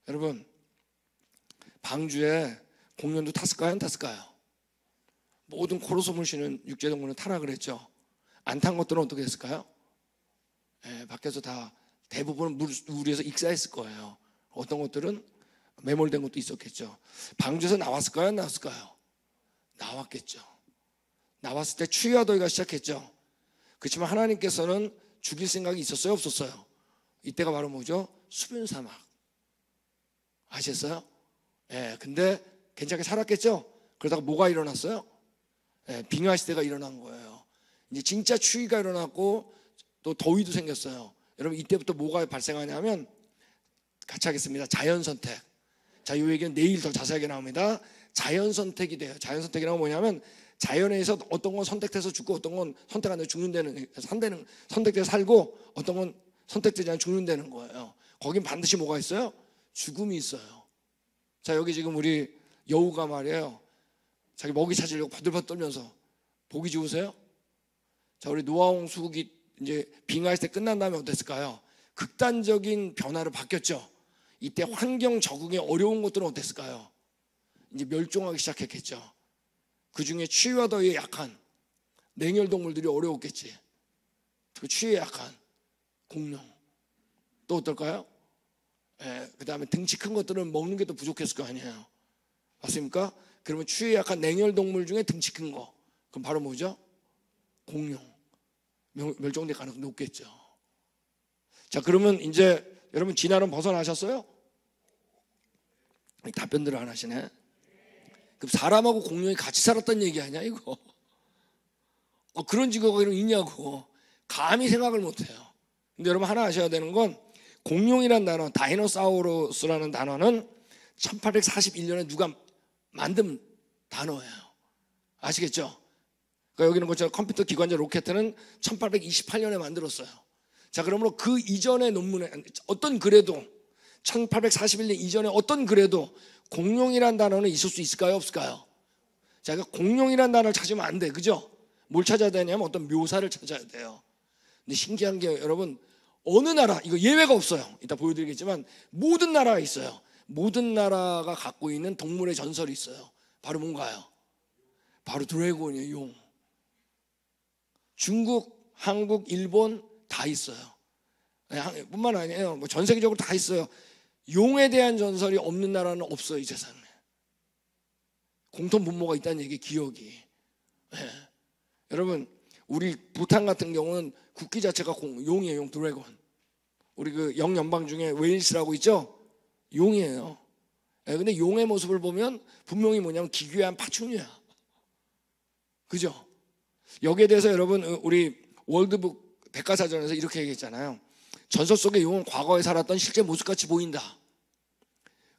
여러분, 방주에 공룡도 탔을까요? 안 탔을까요? 모든 코로솜을 쉬는 육지동물은 타락을 했죠. 안 탄 것들은 어떻게 됐을까요? 밖에서 다 대부분은 물 위에서 익사했을 거예요. 어떤 것들은 매몰된 것도 있었겠죠. 방주에서 나왔을까요? 안 나왔을까요? 나왔겠죠. 나왔을 때 추위와 더위가 시작했죠. 그렇지만 하나님께서는 죽일 생각이 있었어요? 없었어요? 이때가 바로 뭐죠? 수분 사막. 아셨어요? 근데 괜찮게 살았겠죠? 그러다가 뭐가 일어났어요? 빙하 시대가 일어난 거예요. 이제 진짜 추위가 일어났고 또 더위도 생겼어요. 여러분, 이때부터 뭐가 발생하냐면 같이 하겠습니다. 자연 선택. 자, 이 얘기는 내일 더 자세하게 나옵니다. 자연 선택이 돼요. 자연 선택이라는 건 뭐냐면 자연에서 어떤 건 선택돼서 죽고 어떤 건 선택 안 해서 죽는다는, 선택돼서 살고 어떤 건 선택되지 않아 죽는다는 거예요. 거긴 반드시 뭐가 있어요? 죽음이 있어요. 자, 여기 지금 우리 여우가 말이에요. 자기 먹이 찾으려고 바들바들 떨면서 보기 좋으세요? 자, 우리 노아홍 수국이 이제 빙하할 때 끝난 다음에 어땠을까요? 극단적인 변화로 바뀌었죠. 이때 환경 적응에 어려운 것들은 어땠을까요? 이제 멸종하기 시작했겠죠. 그 중에 추위와 더위에 약한 냉혈 동물들이 어려웠겠지. 그 추위에 약한 공룡. 또 어떨까요? 그 다음에 등치 큰 것들은 먹는 게 더 부족했을 거 아니에요. 맞습니까? 그러면 추위에 약한 냉혈 동물 중에 등치 큰 거, 그럼 바로 뭐죠? 공룡. 멸종될 가능성이 높겠죠. 자, 그러면 이제 여러분 진화론 벗어나셨어요? 답변들을 안 하시네. 그럼 사람하고 공룡이 같이 살았다는 얘기 아니야 이거? 그런 직업이 있냐고 감히 생각을 못해요. 근데 여러분 하나 아셔야 되는 건 공룡이라는 단어, 다이노사우루스라는 단어는 1841년에 누가 만든 단어예요. 아시겠죠? 그러니까 여기는 것처럼 컴퓨터 기관자 로켓은 1828년에 만들었어요. 자, 그러므로 그 이전의 논문에 어떤 글에도 1841년 이전에 어떤 글에도 공룡이라는 단어는 있을 수 있을까요? 없을까요? 자, 그러니까 공룡이라는 단어를 찾으면 안 돼. 그죠? 뭘 찾아야 되냐면 어떤 묘사를 찾아야 돼요. 근데 신기한 게 여러분, 어느 나라, 이거 예외가 없어요. 이따 보여드리겠지만 모든 나라가 있어요. 모든 나라가 갖고 있는 동물의 전설이 있어요. 바로 뭔가요? 바로 드래곤이에요. 용. 중국, 한국, 일본 다 있어요. 뿐만 아니에요. 뭐 전 세계적으로 다 있어요. 용에 대한 전설이 없는 나라는 없어요. 이 세상에. 공통 분모가 있다는 얘기, 기억이. 네. 여러분, 우리 부탄 같은 경우는 국기 자체가 용이에요. 용, 드래곤. 우리 그 영연방 중에 웨일스라고 있죠? 용이에요. 네, 근데 용의 모습을 보면 분명히 뭐냐면 기괴한 파충류야. 그죠? 여기에 대해서 여러분, 우리 월드북 백과사전에서 이렇게 얘기했잖아요. 전설 속의 용은 과거에 살았던 실제 모습같이 보인다.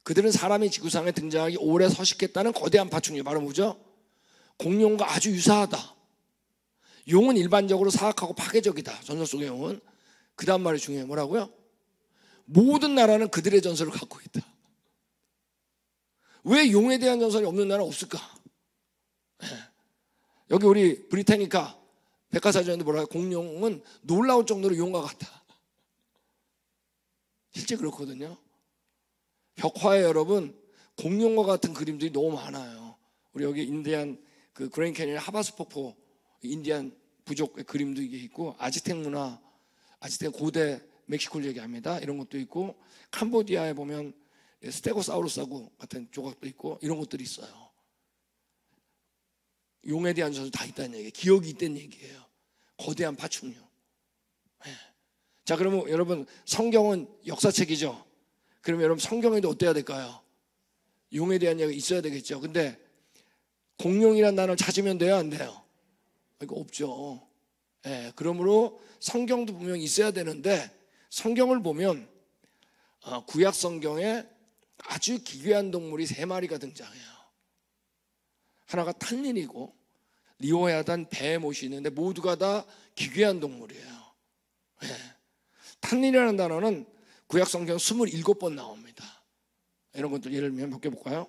그들은 사람이 지구상에 등장하기 오래 서식했다는 거대한 파충류, 바로 뭐죠? 공룡과 아주 유사하다. 용은 일반적으로 사악하고 파괴적이다. 전설 속의 용은. 그 다음 말이 중요해요. 뭐라고요? 모든 나라는 그들의 전설을 갖고 있다. 왜 용에 대한 전설이 없는 나라는 없을까? 네. 여기 우리 브리타니카 백과사전에도 뭐라고 해요? 공룡은 놀라울 정도로 용과 같다. 실제 그렇거든요. 벽화에 여러분 공룡과 같은 그림들이 너무 많아요. 우리 여기 인디안 그 그랜드 캐니언 하바스 폭포 인디안 부족의 그림도 이게 있고, 아즈텍 문화, 아즈텍 고대 멕시코를 얘기합니다. 이런 것도 있고, 캄보디아에 보면 스테고사우루스하고 같은 조각도 있고, 이런 것들이 있어요. 용에 대한 전설 다 있다는 얘기예요. 기억이 있다는 얘기예요. 거대한 파충류. 네. 자, 그러면 여러분 성경은 역사책이죠. 그러면 여러분 성경에도 어때야 될까요? 용에 대한 얘기가 있어야 되겠죠. 근데 공룡이라는 단어를 찾으면 돼요, 안 돼요? 이거 없죠. 네, 그러므로 성경도 분명히 있어야 되는데, 성경을 보면 구약 성경에 아주 기괴한 동물이 3마리가 등장해요. 하나가 탄닌이고, 리오야단, 베헤못이 있는데 모두가 다 기괴한 동물이에요. 네. 탄닌이라는 단어는 구약 성경 27번 나옵니다. 이런 것들 예를 들면 몇 개 볼까요?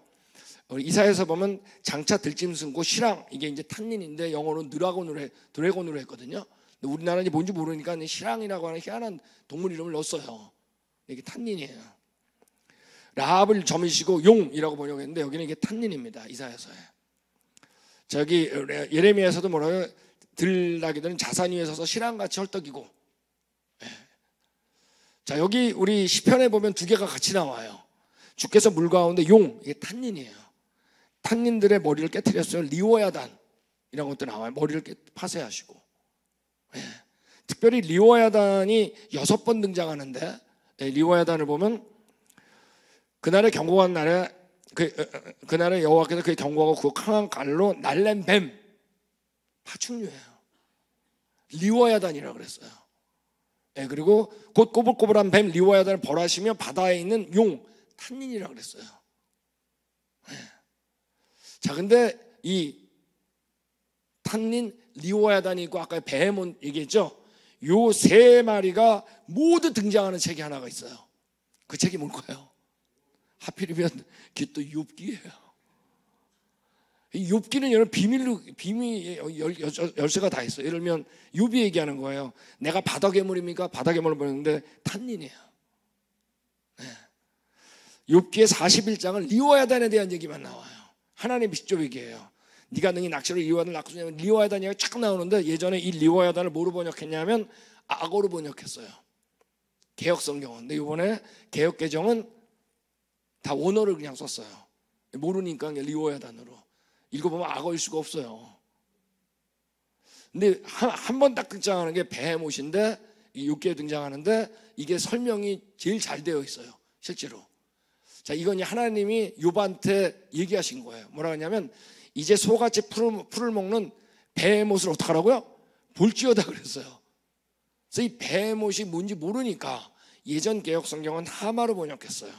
이사야에서 보면 장차 들짐승고 실랑, 이게 이제 탄닌인데 영어로는 드래곤으로 했거든요. 근데 우리나라는 뭔지 모르니까 실랑이라고 하는 희한한 동물 이름을 넣었어요. 이게 탄닌이에요. 라합을 점이시고 용이라고 번역했는데 했는데 여기는 이게 탄닌입니다. 이사야서에. 자, 여기 예레미야에서도 뭐라고요? 들나귀들은 자산 위에 서서 실랑같이 헐떡이고. 네. 자, 여기 우리 시편에 보면 2개가 같이 나와요. 주께서 물 가운데 용, 이게 탄닌이에요. 탄닌들의 머리를 깨트렸어요. 리오야단 이런 것도 나와요. 머리를 파쇄하시고. 네. 특별히 리오야단이 6번 등장하는데, 네, 리오야단을 보면 그날의 경고한 날에 그날에 여호와께서 그의 경고하고 그 강한 칼로 날랜 뱀, 파충류예요. 리오야단이라고 그랬어요. 네, 그리고 곧 꼬불꼬불한 뱀 리오야단을 벌하시며 바다에 있는 용 탄닌이라고 그랬어요. 네. 자, 근데 이 탄닌, 리오야단이 있고 아까 베헤몬 얘기했죠. 요 3마리가 모두 등장하는 책이 하나가 있어요. 그 책이 뭘까요? 하필이면 그게 또 욥기예요. 이 욥기는 여러분 비밀 열쇠가 다 있어요. 예를 들면 욥이 얘기하는 거예요. 내가 바다 괴물입니까? 바다 괴물을 보는데 탄닌이에요. 네. 욥기의 41장은 리오야단에 대한 얘기만 나와요. 하나님이 직접 얘기해요. 네가 능히 낚시로 리오야단을 낚으냐면 리오야단 얘기가 쫙 나오는데, 예전에 이 리오야단을 뭐로 번역했냐면 악어로 번역했어요. 개역 성경은. 근데 이번에 개역 개정은 다 원어를 그냥 썼어요. 모르니까 리오야단으로. 읽어보면 악어일 수가 없어요. 근데 한 번 딱 등장하는 게 베헤못인데, 이 6개에 등장하는데 이게 설명이 제일 잘 되어 있어요. 실제로. 자, 이건 하나님이 욥한테 얘기하신 거예요. 뭐라 하냐면 이제 소같이 풀을 먹는 베헤못을 어떻게 하라고요? 볼지어다 그랬어요. 그래서 이 베헤못이 뭔지 모르니까 예전 개역 성경은 하마로 번역했어요.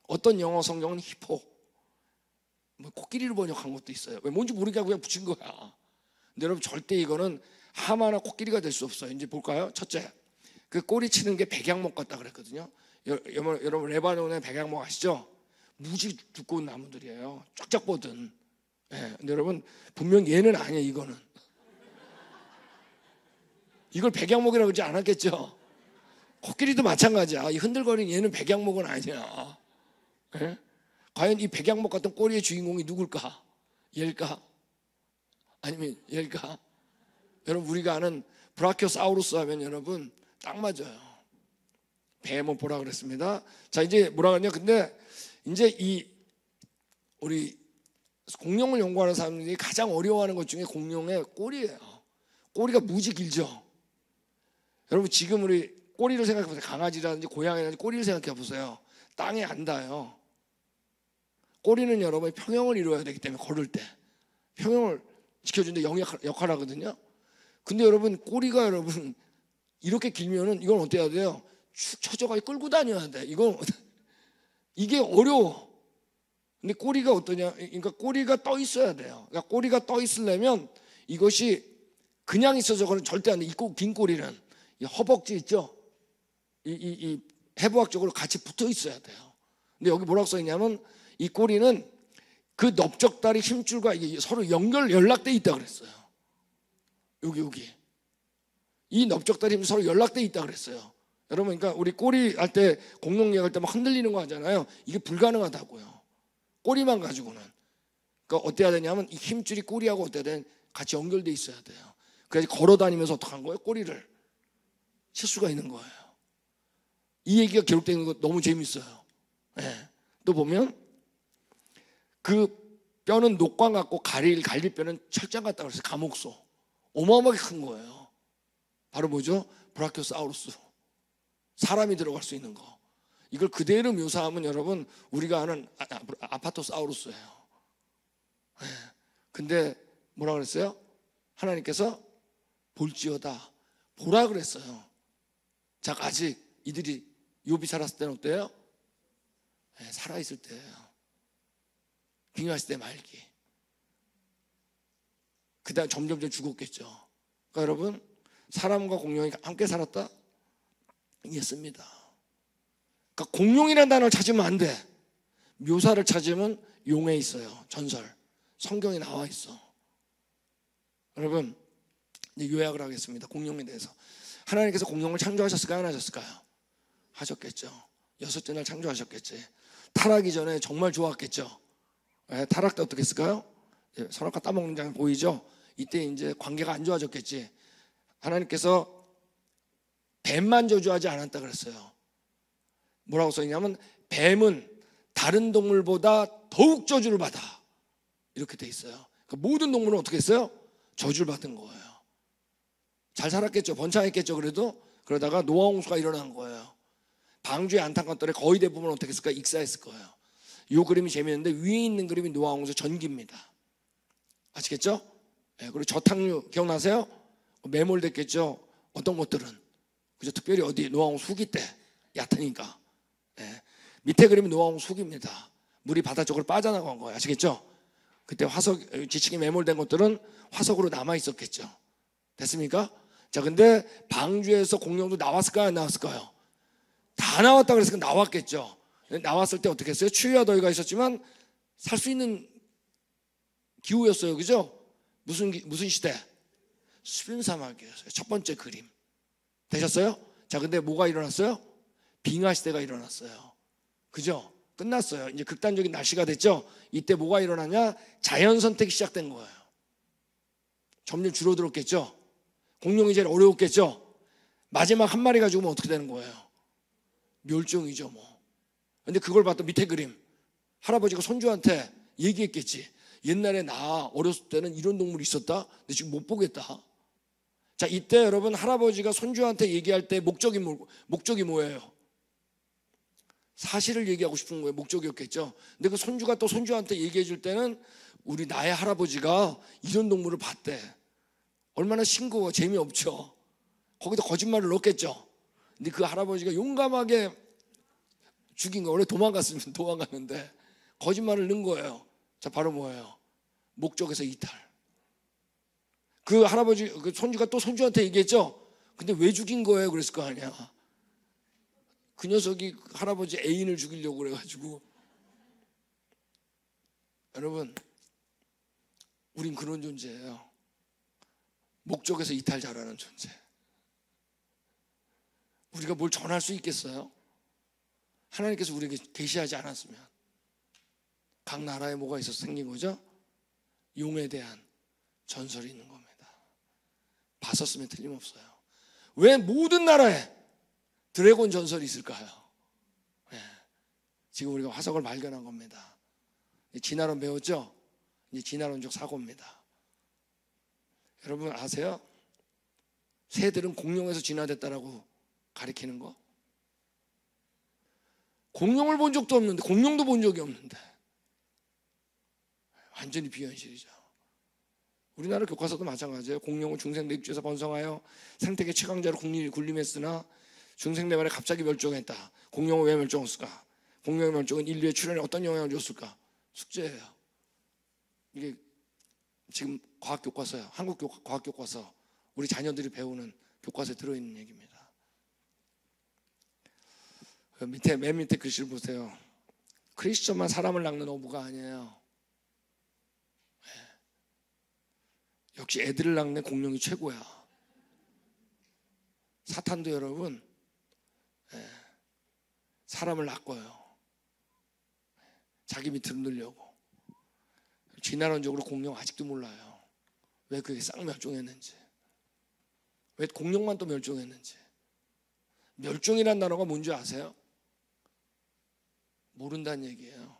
어떤 영어 성경은 히포, 뭐 코끼리를 번역한 것도 있어요. 왜 뭔지 모르게 그냥 붙인 거야. 근데 여러분 절대 이거는 하마나 코끼리가 될 수 없어요. 이제 볼까요? 첫째, 그 꼬리 치는 게 백양목 같다 그랬거든요. 여러분 레바논의 백양목 아시죠? 무지 두꺼운 나무들이에요. 쫙쫙 뻗은. 예, 근데 여러분 분명 얘는 아니에요. 이거는 이걸 백양목이라고 그러지 않았겠죠? 코끼리도 마찬가지야. 이 흔들거리는 얘는 백양목은 아니야. 예? 과연 이 백양목 같은 꼬리의 주인공이 누굴까? 얘일까? 아니면 얘일까? 여러분 우리가 아는 브라키오사우루스 하면 여러분 딱 맞아요. 베헤못 보라 그랬습니다. 자, 이제 뭐라 그러냐? 근데 이제 이 우리 공룡을 연구하는 사람들이 가장 어려워하는 것 중에 공룡의 꼬리예요. 꼬리가 무지 길죠. 여러분 지금 우리 꼬리를 생각해 보세요. 강아지라든지 고양이라든지 꼬리를 생각해 보세요. 땅에 안 닿아요. 꼬리는 여러분이 평형을 이루어야 되기 때문에 걸을 때 평형을 지켜주는데 역할 하거든요. 근데 여러분 꼬리가 여러분 이렇게 길면은 이건 어떻게 해야 돼요? 축 처져가지고 끌고 다녀야 돼. 이게 어려워. 근데 꼬리가 어떠냐? 그러니까 꼬리가 떠 있어야 돼요. 그러니까 꼬리가 떠 있으려면 이것이 그냥 있어서 그건 절대 안 돼. 이 긴 꼬리는 이 허벅지 있죠? 이 해부학적으로 같이 붙어 있어야 돼요. 근데 여기 뭐라고 써 있냐면 이 꼬리는 그 넓적다리 힘줄과 이게 서로 연락돼 있다 그랬어요. 여기 이 넓적다리 힘줄 서로 연락돼 있다 그랬어요. 여러분 그러니까 우리 꼬리 할 때 공룡 얘기할 때 막 흔들리는 거 하잖아요. 이게 불가능하다고요. 꼬리만 가지고는. 그러니까 어때야 되냐면 이 힘줄이 꼬리하고 어때야 되냐 같이 연결돼 있어야 돼요. 그래서 걸어 다니면서 어떻게 한 거예요? 꼬리를 칠 수가 있는 거예요. 이 얘기가 기록되는 거 너무 재밌어요. 네. 또 보면 그 뼈는 녹광 같고 갈비뼈는 철장 같다 그래서 감옥소. 어마어마하게 큰 거예요. 바로 뭐죠? 브라키오사우루스. 사람이 들어갈 수 있는 거. 이걸 그대로 묘사하면 여러분 우리가 아는 아파토사우루스예요. 네. 근데 뭐라 그랬어요? 하나님께서 볼지어다 보라 그랬어요. 자, 아직 이들이 욥이 살았을 때는 어때요? 네, 살아있을 때예요. 빙하했을 때 말기. 그 다음 점점 죽었겠죠. 그러니까 여러분 사람과 공룡이 함께 살았다? 이해했습니다. 그러니까 공룡이라는 단어를 찾으면 안 돼. 묘사를 찾으면 용에 있어요. 전설 성경에 나와 있어. 여러분 이제 요약을 하겠습니다. 공룡에 대해서. 하나님께서 공룡을 창조하셨을까요? 안 하셨을까요? 하셨겠죠. 6째 날 창조하셨겠지. 타락이 전에 정말 좋았겠죠. 네, 타락 때 어떻게 했을까요? 선악과 따먹는 장 보이죠? 이때 이제 관계가 안 좋아졌겠지. 하나님께서 뱀만 저주하지 않았다 그랬어요. 뭐라고 써있냐면 뱀은 다른 동물보다 더욱 저주를 받아. 이렇게 돼 있어요. 그러니까 모든 동물은 어떻게 했어요? 저주를 받은 거예요. 잘 살았겠죠. 번창했겠죠. 그래도 그러다가 노아 홍수가 일어난 거예요. 방주의 안타깝더래 거의 대부분 어떻게 했을까? 익사했을 거예요. 이 그림이 재미있는데 위에 있는 그림이 노아 홍수 전기입니다. 아시겠죠? 네, 그리고 저탕류 기억나세요? 매몰됐겠죠. 어떤 것들은 그죠? 특별히 어디 노아 홍수 후기 때 얕으니까. 네. 밑에 그림이 노아 홍수 후기입니다. 물이 바다 쪽으로 빠져나간 거예요. 아시겠죠? 그때 화석 지층이 매몰된 것들은 화석으로 남아 있었겠죠. 됐습니까? 자, 근데 방주에서 공룡도 나왔을까요? 안 나왔을까요? 다 나왔다 그랬으니까 나왔겠죠. 나왔을 때 어떻게 했어요? 추위와 더위가 있었지만 살 수 있는 기후였어요. 그죠? 무슨 시대? 수분 사막이었어요. 첫 번째 그림. 되셨어요? 자, 근데 뭐가 일어났어요? 빙하 시대가 일어났어요. 그죠? 끝났어요. 이제 극단적인 날씨가 됐죠? 이때 뭐가 일어나냐? 자연 선택이 시작된 거예요. 점점 줄어들었겠죠? 공룡이 제일 어려웠겠죠? 마지막 한 마리가 죽으면 어떻게 되는 거예요? 멸종이죠, 뭐. 근데 그걸 봤던 밑에 그림. 할아버지가 손주한테 얘기했겠지. 옛날에 나 어렸을 때는 이런 동물이 있었다? 근데 지금 못 보겠다. 자, 이때 여러분 할아버지가 손주한테 얘기할 때 목적이 뭐예요? 사실을 얘기하고 싶은 거예요. 목적이었겠죠. 근데 그 손주가 또 손주한테 얘기해 줄 때는 나의 할아버지가 이런 동물을 봤대. 얼마나 싱거워. 재미없죠. 거기다 거짓말을 넣겠죠. 근데 그 할아버지가 용감하게 죽인 거. 원래 도망갔으면 도망갔는데 거짓말을 넣은 거예요. 자, 바로 뭐예요? 목적에서 이탈. 그 할아버지, 그 손주가 또 손주한테 얘기했죠. 근데 왜 죽인 거예요? 그랬을 거 아니야. 그 녀석이 할아버지 애인을 죽이려고 그래가지고. 여러분, 우린 그런 존재예요. 목적에서 이탈 잘하는 존재. 우리가 뭘 전할 수 있겠어요? 하나님께서 우리에게 계시하지 않았으면. 각 나라에 뭐가 있어서 생긴 거죠? 용에 대한 전설이 있는 겁니다. 봤었으면 틀림없어요. 왜 모든 나라에 드래곤 전설이 있을까요? 네. 지금 우리가 화석을 발견한 겁니다. 진화론 배웠죠? 이제 진화론적 사고입니다. 여러분 아세요? 새들은 공룡에서 진화됐다라고 가리키는 거? 공룡을 본 적도 없는데, 공룡도 본 적이 없는데 완전히 비현실이죠. 우리나라 교과서도 마찬가지예요. 공룡은 중생대 입주에서 번성하여 생태계 최강자로 군림했으나 중생대 말에 갑자기 멸종했다. 공룡은 왜 멸종했을까? 공룡의 멸종은 인류의 출현에 어떤 영향을 줬을까? 숙제예요. 이게 지금 과학교과서요. 한국 과학교과서, 우리 자녀들이 배우는 교과서에 들어있는 얘기입니다. 맨 밑에 글씨를 보세요. 크리스천만 사람을 낚는 어부가 아니에요. 역시 애들을 낚는 공룡이 최고야. 사탄도 여러분 사람을 낚아요. 자기 밑으로 늘려고. 진화론적으로 공룡 아직도 몰라요. 왜 그게 싹 멸종했는지, 왜 공룡만 또 멸종했는지. 멸종이란 단어가 뭔지 아세요? 모른다는 얘기예요.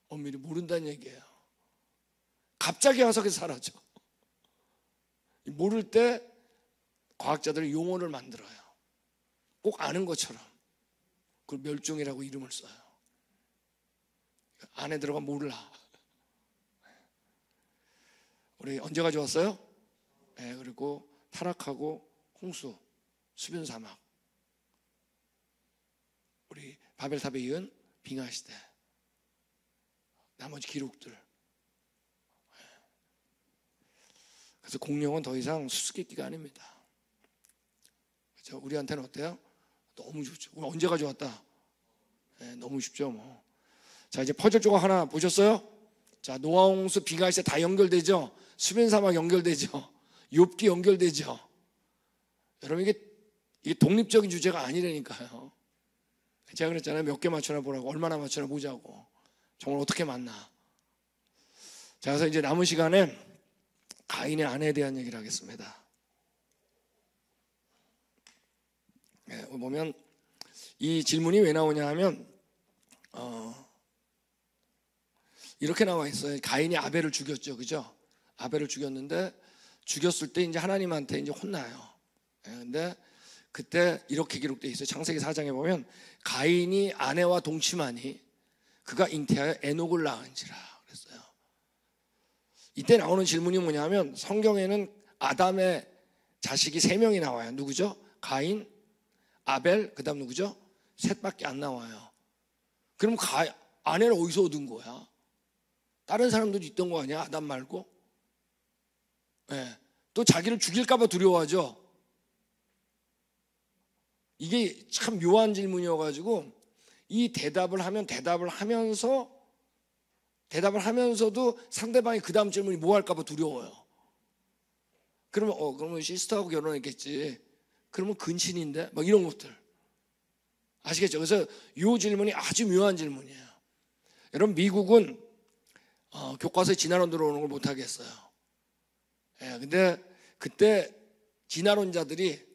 엄밀히 모른다는 얘기예요. 갑자기 화석에서 사라져. 모를 때 과학자들이 용어를 만들어요. 꼭 아는 것처럼. 그걸 멸종이라고 이름을 써요. 안에 들어가 몰라. 우리 언제 가져왔어요? 네, 그리고 타락하고 홍수, 수변 사막, 우리 바벨탑에 이은 빙하 시대, 나머지 기록들. 그래서 공룡은 더 이상 수수께끼가 아닙니다. 그렇죠? 우리한테는 어때요? 너무 좋죠. 우리 언제 가져왔다? 네, 너무 쉽죠 뭐. 자, 이제 퍼즐 조각 하나 보셨어요? 자, 노아 홍수, 빙하 시대 다 연결되죠. 수변 사막 연결되죠. 욥기 연결되죠. 여러분 이게 독립적인 주제가 아니라니까요. 제가 그랬잖아요. 몇 개 맞추나 보라고. 얼마나 맞추나 보자고. 정말 어떻게 맞나. 자, 그래서 이제 남은 시간에 가인의 아내에 대한 얘기를 하겠습니다. 네, 보면 이 질문이 왜 나오냐 하면 이렇게 나와 있어요. 가인이 아벨을 죽였죠, 그죠? 아벨을 죽였는데 죽였을 때 이제 하나님한테 이제 혼나요. 근데 그때 이렇게 기록되어 있어요. 창세기 4장에 보면 가인이 아내와 동침하니 그가 잉태하여 에녹을 낳은지라 그랬어요. 이때 나오는 질문이 뭐냐면 성경에는 아담의 자식이 3명이 나와요. 누구죠? 가인, 아벨, 그 다음 누구죠? 셋밖에 안 나와요. 그럼 아내를 어디서 얻은 거야? 다른 사람들도 있던 거 아니야? 아담 말고? 네. 또 자기를 죽일까 봐 두려워하죠. 이게 참 묘한 질문이어가지고 이 대답을 하면서도 상대방이 그 다음 질문이 뭐 할까 봐 두려워요. 그러면 시스터하고 결혼했겠지. 그러면 근친인데? 막 이런 것들. 아시겠죠? 그래서 이 질문이 아주 묘한 질문이에요. 여러분 미국은 교과서에 진화론 들어오는 걸 못하겠어요. 근데 그때 진화론자들이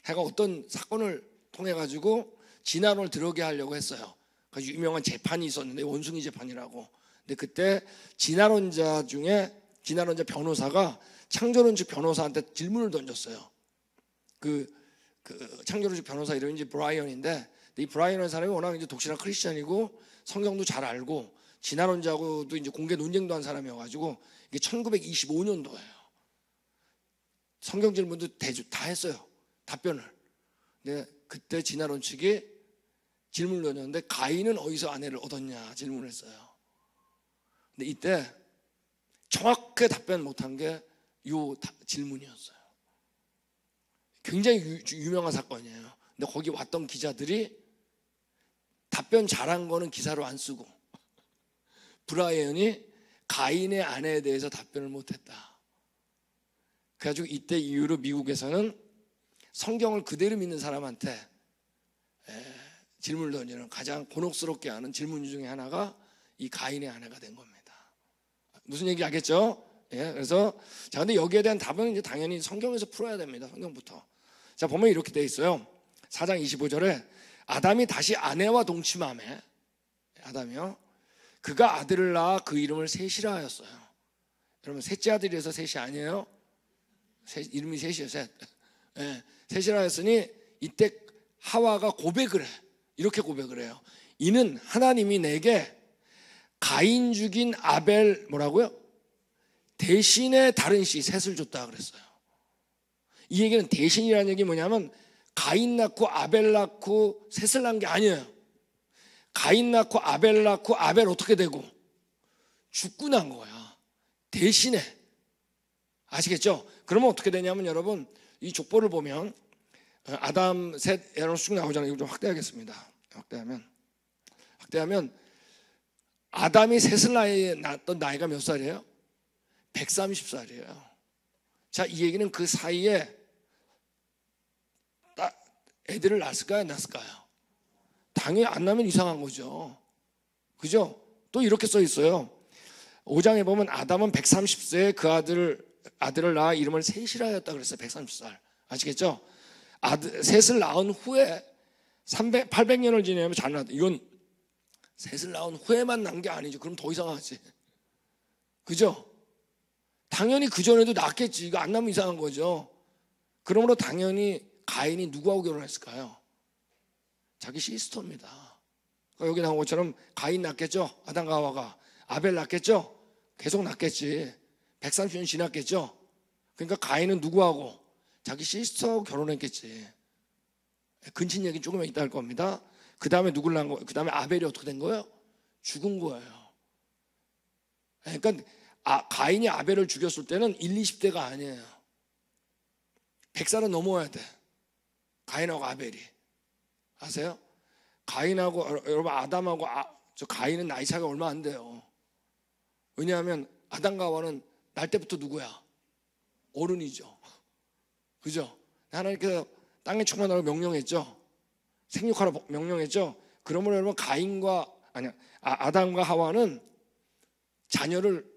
해가 어떤 사건을 통해 가지고 진화론을 들어오게 하려고 했어요. 그 유명한 재판이 있었는데 원숭이 재판이라고. 근데 그때 진화론자 변호사가 창조론 측 변호사한테 질문을 던졌어요. 그 창조론 측 변호사 이름이 이제 브라이언인데, 이 브라이언이라는 사람이 워낙 이제 독실한 크리스천이고 성경도 잘 알고 진화론자하고도 이제 공개 논쟁도 한 사람이어가지고 이게 1925년도예요. 성경 질문도 다 했어요. 답변을. 근데 그때 진화론 측이 질문을 던졌는데 가인은 어디서 아내를 얻었냐 질문을 했어요. 근데 이때 정확하게 답변 못한 게 이 질문이었어요. 굉장히 유명한 사건이에요. 근데 거기 왔던 기자들이 답변 잘한 거는 기사로 안 쓰고 브라이언이 가인의 아내에 대해서 답변을 못했다. 그래가지고 이때 이후로 미국에서는 성경을 그대로 믿는 사람한테 질문을 던지는 가장 곤혹스럽게 하는 질문 중에 하나가 이 가인의 아내가 된 겁니다. 무슨 얘기 알겠죠? 예, 그래서 자, 근데 여기에 대한 답은 이제 당연히 성경에서 풀어야 됩니다. 성경부터. 자, 보면 이렇게 돼 있어요. 4장 25절에 아담이 다시 아내와 동침하매 아담이요. 그가 아들을 낳아 그 이름을 셋이라 하였어요. 여러분 셋째 아들이라서 셋이 아니에요? 이름이 셋이에요. 셋. 예, 셋이라 했으니 이때 하와가 고백을 해. 이렇게 고백을 해요. 이는 하나님이 내게 가인 죽인 아벨 뭐라고요? 대신에 다른 씨 셋을 줬다 그랬어요. 이 얘기는 대신이라는 얘기 뭐냐면 가인 낳고 아벨 낳고 셋을 낳은 게 아니에요. 가인 낳고 아벨 어떻게 되고 죽고 난 거야. 대신에. 아시겠죠? 그러면 어떻게 되냐면 여러분 이 족보를 보면 아담 셋 에런 쭉 나오잖아요. 이거 좀 확대하겠습니다. 확대하면 아담이 셋을 낳았던 나이가 몇 살이에요? 130살이에요. 자, 이 얘기는 그 사이에 애들을 낳았을까요? 안 낳았을까요? 당연히 안 낳으면 이상한 거죠. 그죠? 또 이렇게 써 있어요. 5장에 보면 아담은 130세에 그 아들을 낳아 이름을 셋이라 하였다 그랬어요. 130살. 아시겠죠? 셋을 낳은 후에 800년을 지내면 잘 낳았다. 이건 셋을 낳은 후에만 난 게 아니죠. 그럼 더 이상하지. 그죠? 당연히 그전에도 낳겠지. 이거 안 낳으면 이상한 거죠. 그러므로 당연히 가인이 누구하고 결혼했을까요? 자기 시스터입니다. 그러니까 여기 나온 것처럼 가인 낳겠죠. 아담과 하와가. 아벨 낳겠죠. 계속 낳겠지. 130년 지났겠죠. 그러니까 가인은 누구하고? 자기 시스터하고 결혼했겠지. 근친 얘기는 조금 이따 할 겁니다. 그 다음에 누굴 낳은 거예요? 그 다음에 아벨이 어떻게 된 거예요? 죽은 거예요. 그러니까 가인이 아벨을 죽였을 때는 20대가 아니에요. 100살은 넘어야 돼. 가인하고 아벨이. 아세요? 가인하고 여러분 아담하고 저 가인은 나이 차이가 얼마 안 돼요. 왜냐하면 아담과 하와는 날 때부터 누구야? 어른이죠. 그죠? 하나님께서 땅에 충만하라고 명령했죠. 생육하라고 명령했죠. 그러므로 여러분 아담과 하와는 자녀를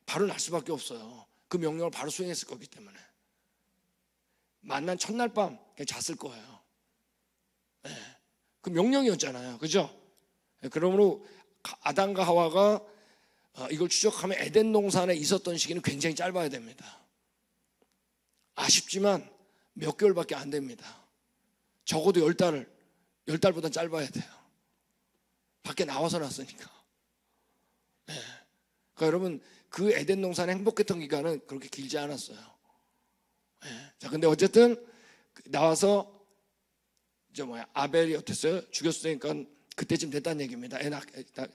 바로 낳을 수밖에 없어요. 그 명령을 바로 수행했을 거기 때문에. 만난 첫날 밤 그냥 잤을 거예요. 네. 그 명령이었잖아요. 그죠? 네. 그러므로 아담과 하와가 이걸 추적하면 에덴 동산에 있었던 시기는 굉장히 짧아야 됩니다. 아쉽지만 몇 개월밖에 안 됩니다. 적어도 10달보다 짧아야 돼요. 밖에 나와서 났으니까. 네. 그러니까 여러분 그 에덴 동산에 행복했던 기간은 그렇게 길지 않았어요. 네. 자, 근데 어쨌든 나와서 아벨이 어땠어요? 죽였으니까 그때쯤 됐다는 얘기입니다.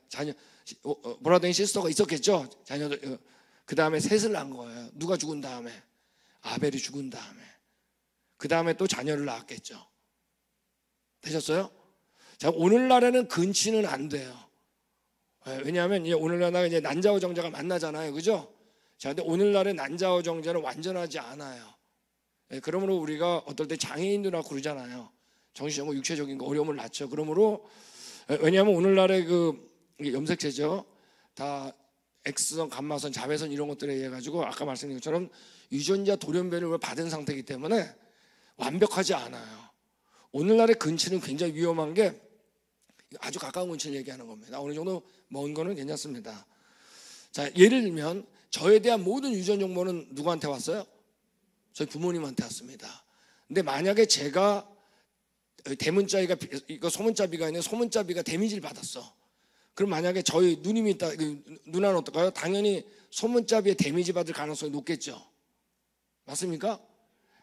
자녀 브라더인 시스터가 있었겠죠. 자녀들. 그 다음에 셋을 낳은 거예요. 누가 죽은 다음에? 아벨이 죽은 다음에. 그 다음에 또 자녀를 낳았겠죠. 되셨어요? 자, 오늘날에는 근치는 안 돼요. 왜냐하면 오늘날에 이제 난자와 정자가 만나잖아요. 그죠? 자, 근데 오늘날의 난자와 정자는 완전하지 않아요. 그러므로 우리가 어떨 때 장애인들이라고 그러잖아요. 정신적으로 육체적인 거 어려움을 낳죠. 그러므로 왜냐하면 오늘날의 그 염색체죠. 다 X선, 감마선, 자외선 이런 것들에 의해 가지고 아까 말씀드린 것처럼 유전자 돌연변이를 받은 상태이기 때문에 완벽하지 않아요. 오늘날의 근치는 굉장히 위험한 게 아주 가까운 근치를 얘기하는 겁니다. 어느 정도 먼 거는 괜찮습니다. 자, 예를 들면 저에 대한 모든 유전 정보는 누구한테 왔어요? 저희 부모님한테 왔습니다. 근데 만약에 제가 대문자비가 이거 소문자비가 있는 소문자비가 데미지를 받았어. 그럼 만약에 저희 누님이 있다, 누나는 어떨까요? 당연히 소문자비에 데미지 받을 가능성이 높겠죠. 맞습니까?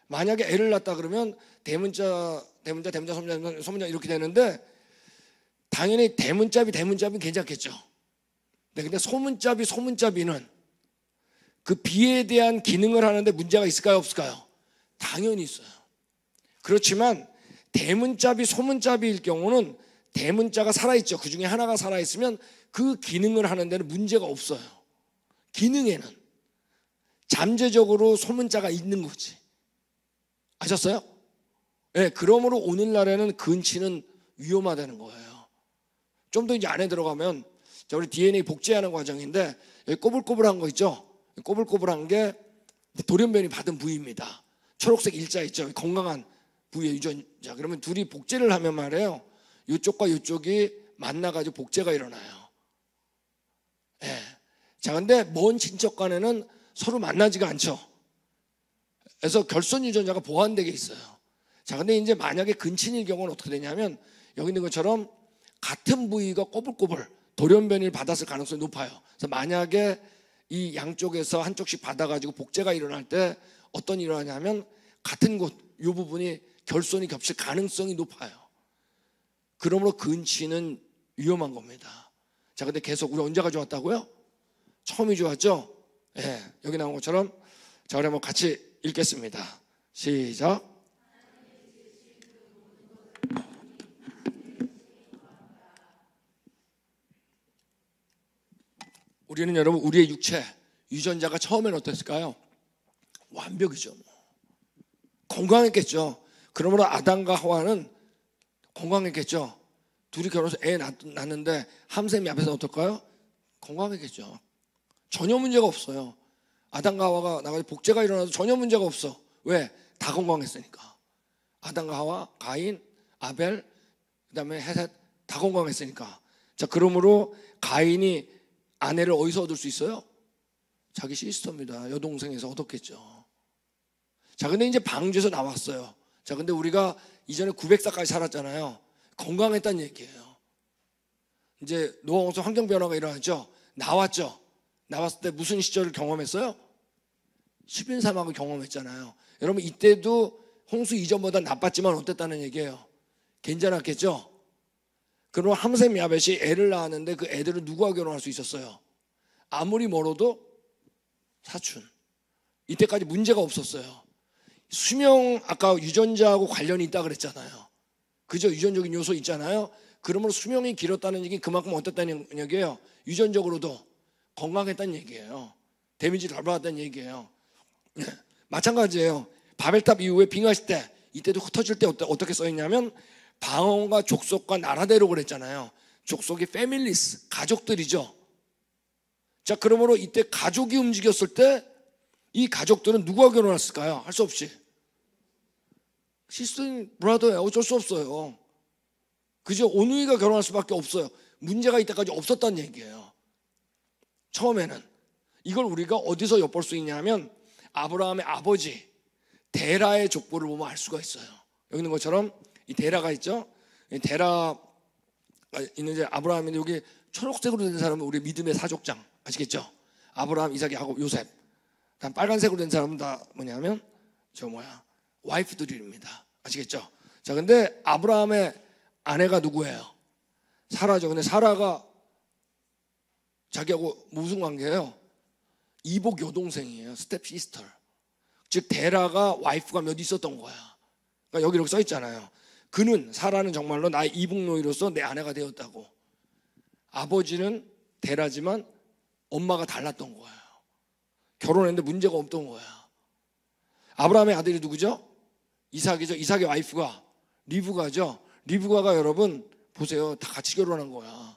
만약에 애를 낳았다 그러면 대문자, 소문자 이렇게 되는데 당연히 대문자비 괜찮겠죠. 네, 근데 소문자비는 그 비에 대한 기능을 하는데 문제가 있을까요, 없을까요? 당연히 있어요. 그렇지만 대문자비, 소문자비일 경우는 대문자가 살아있죠. 그 중에 하나가 살아있으면 그 기능을 하는 데는 문제가 없어요. 기능에는 잠재적으로 소문자가 있는 거지. 아셨어요? 네, 그러므로 오늘날에는 근치는 위험하다는 거예요. 좀 더 이제 안에 들어가면 우리 DNA 복제하는 과정인데 여기 꼬불꼬불한 거 있죠? 꼬불꼬불한 게 돌연변이 받은 부위입니다. 초록색 일자 있죠? 건강한 부위의 유전자. 그러면 둘이 복제를 하면 말이에요, 이쪽과 이쪽이 만나가지고 복제가 일어나요. 네. 자, 근데 먼 친척 간에는 서로 만나지가 않죠. 그래서 결손 유전자가 보완되게 있어요. 자, 근데 이제 만약에 근친일 경우는 어떻게 되냐면 여기 있는 것처럼 같은 부위가 꼬불꼬불 돌연변이를 받았을 가능성이 높아요. 그래서 만약에 이 양쪽에서 한쪽씩 받아가지고 복제가 일어날 때 어떤 일이 일어나냐면 같은 곳, 이 부분이 결손이 겹칠 가능성이 높아요. 그러므로 근치는 위험한 겁니다. 자, 근데 계속 우리 언제 가져왔다고요? 처음이 좋았죠? 예, 여기 나온 것처럼. 자, 우리 한번 같이 읽겠습니다. 시작. 우리는 여러분 우리의 육체 유전자가 처음에는 어땠을까요? 완벽이죠. 건강했겠죠. 그러므로 아담과 하와는 건강했겠죠. 둘이 결혼해서 애 낳는데 함샘이 앞에서 어떨까요? 건강했겠죠. 전혀 문제가 없어요. 아담과 하와가 나가서 복제가 일어나도 전혀 문제가 없어. 왜? 다 건강했으니까. 아담과 하와, 가인, 아벨, 그다음에 헷 다 건강했으니까. 자, 그러므로 가인이 아내를 어디서 얻을 수 있어요? 자기 시스터입니다. 여동생에서 얻었겠죠. 자, 근데 이제 방주에서 나왔어요. 자, 근데 우리가 이전에 900살까지 살았잖아요. 건강했다는 얘기예요. 이제 노화홍수 환경 변화가 일어났죠. 나왔죠. 나왔을 때 무슨 시절을 경험했어요? 10인 사막을 경험했잖아요. 여러분 이때도 홍수 이전보다 나빴지만 어땠다는 얘기예요? 괜찮았겠죠? 그럼 함셈 야벳이 애를 낳았는데 그 애들을 누구와 결혼할 수 있었어요? 아무리 멀어도 사촌. 이때까지 문제가 없었어요. 수명, 아까 유전자하고 관련이 있다 그랬잖아요. 그죠? 유전적인 요소 있잖아요. 그러므로 수명이 길었다는 얘기 그만큼 어땠다는 얘기예요? 유전적으로도 건강했다는 얘기예요. 데미지를 덜 받았다는 얘기예요. 마찬가지예요. 바벨탑 이후에 빙하시 때, 이때도 흩어질 때 어떻게 써있냐면 방언과 족속과 나라대로 그랬잖아요. 족속이 패밀리스, 가족들이죠. 자, 그러므로 이때 가족이 움직였을 때 이 가족들은 누구와 결혼했을까요? 할 수 없이 시스터 브라더예요. 어쩔 수 없어요. 그죠? 오누이가 결혼할 수밖에 없어요. 문제가 이때까지 없었다는 얘기예요. 처음에는. 이걸 우리가 어디서 엿볼 수 있냐면 아브라함의 아버지 데라의 족보를 보면 알 수가 있어요. 여기 있는 것처럼 이 데라가 있죠. 이 데라가 있는데 아브라함인데 여기 초록색으로 된 사람은 우리 믿음의 사족장 아시겠죠? 아브라함, 이삭, 야곱, 요셉. 다음 빨간색으로 된 사람은 다 뭐냐면 와이프들입니다. 아시겠죠? 자, 근데 아브라함의 아내가 누구예요? 사라죠. 근데 사라가 자기하고 무슨 관계예요? 이복 여동생이에요. 스텝 시스터. 즉 데라가 와이프가 몇 있었던 거야. 그러니까 여기 이렇게 써 있잖아요. 그는 사라는 정말로 나의 이복 노이로서 내 아내가 되었다고. 아버지는 데라지만 엄마가 달랐던 거예요. 결혼했는데 문제가 없던 거야. 아브라함의 아들이 누구죠? 이삭이죠. 이삭의 와이프가 리브가죠. 리브가가 여러분 보세요. 다 같이 결혼한 거야.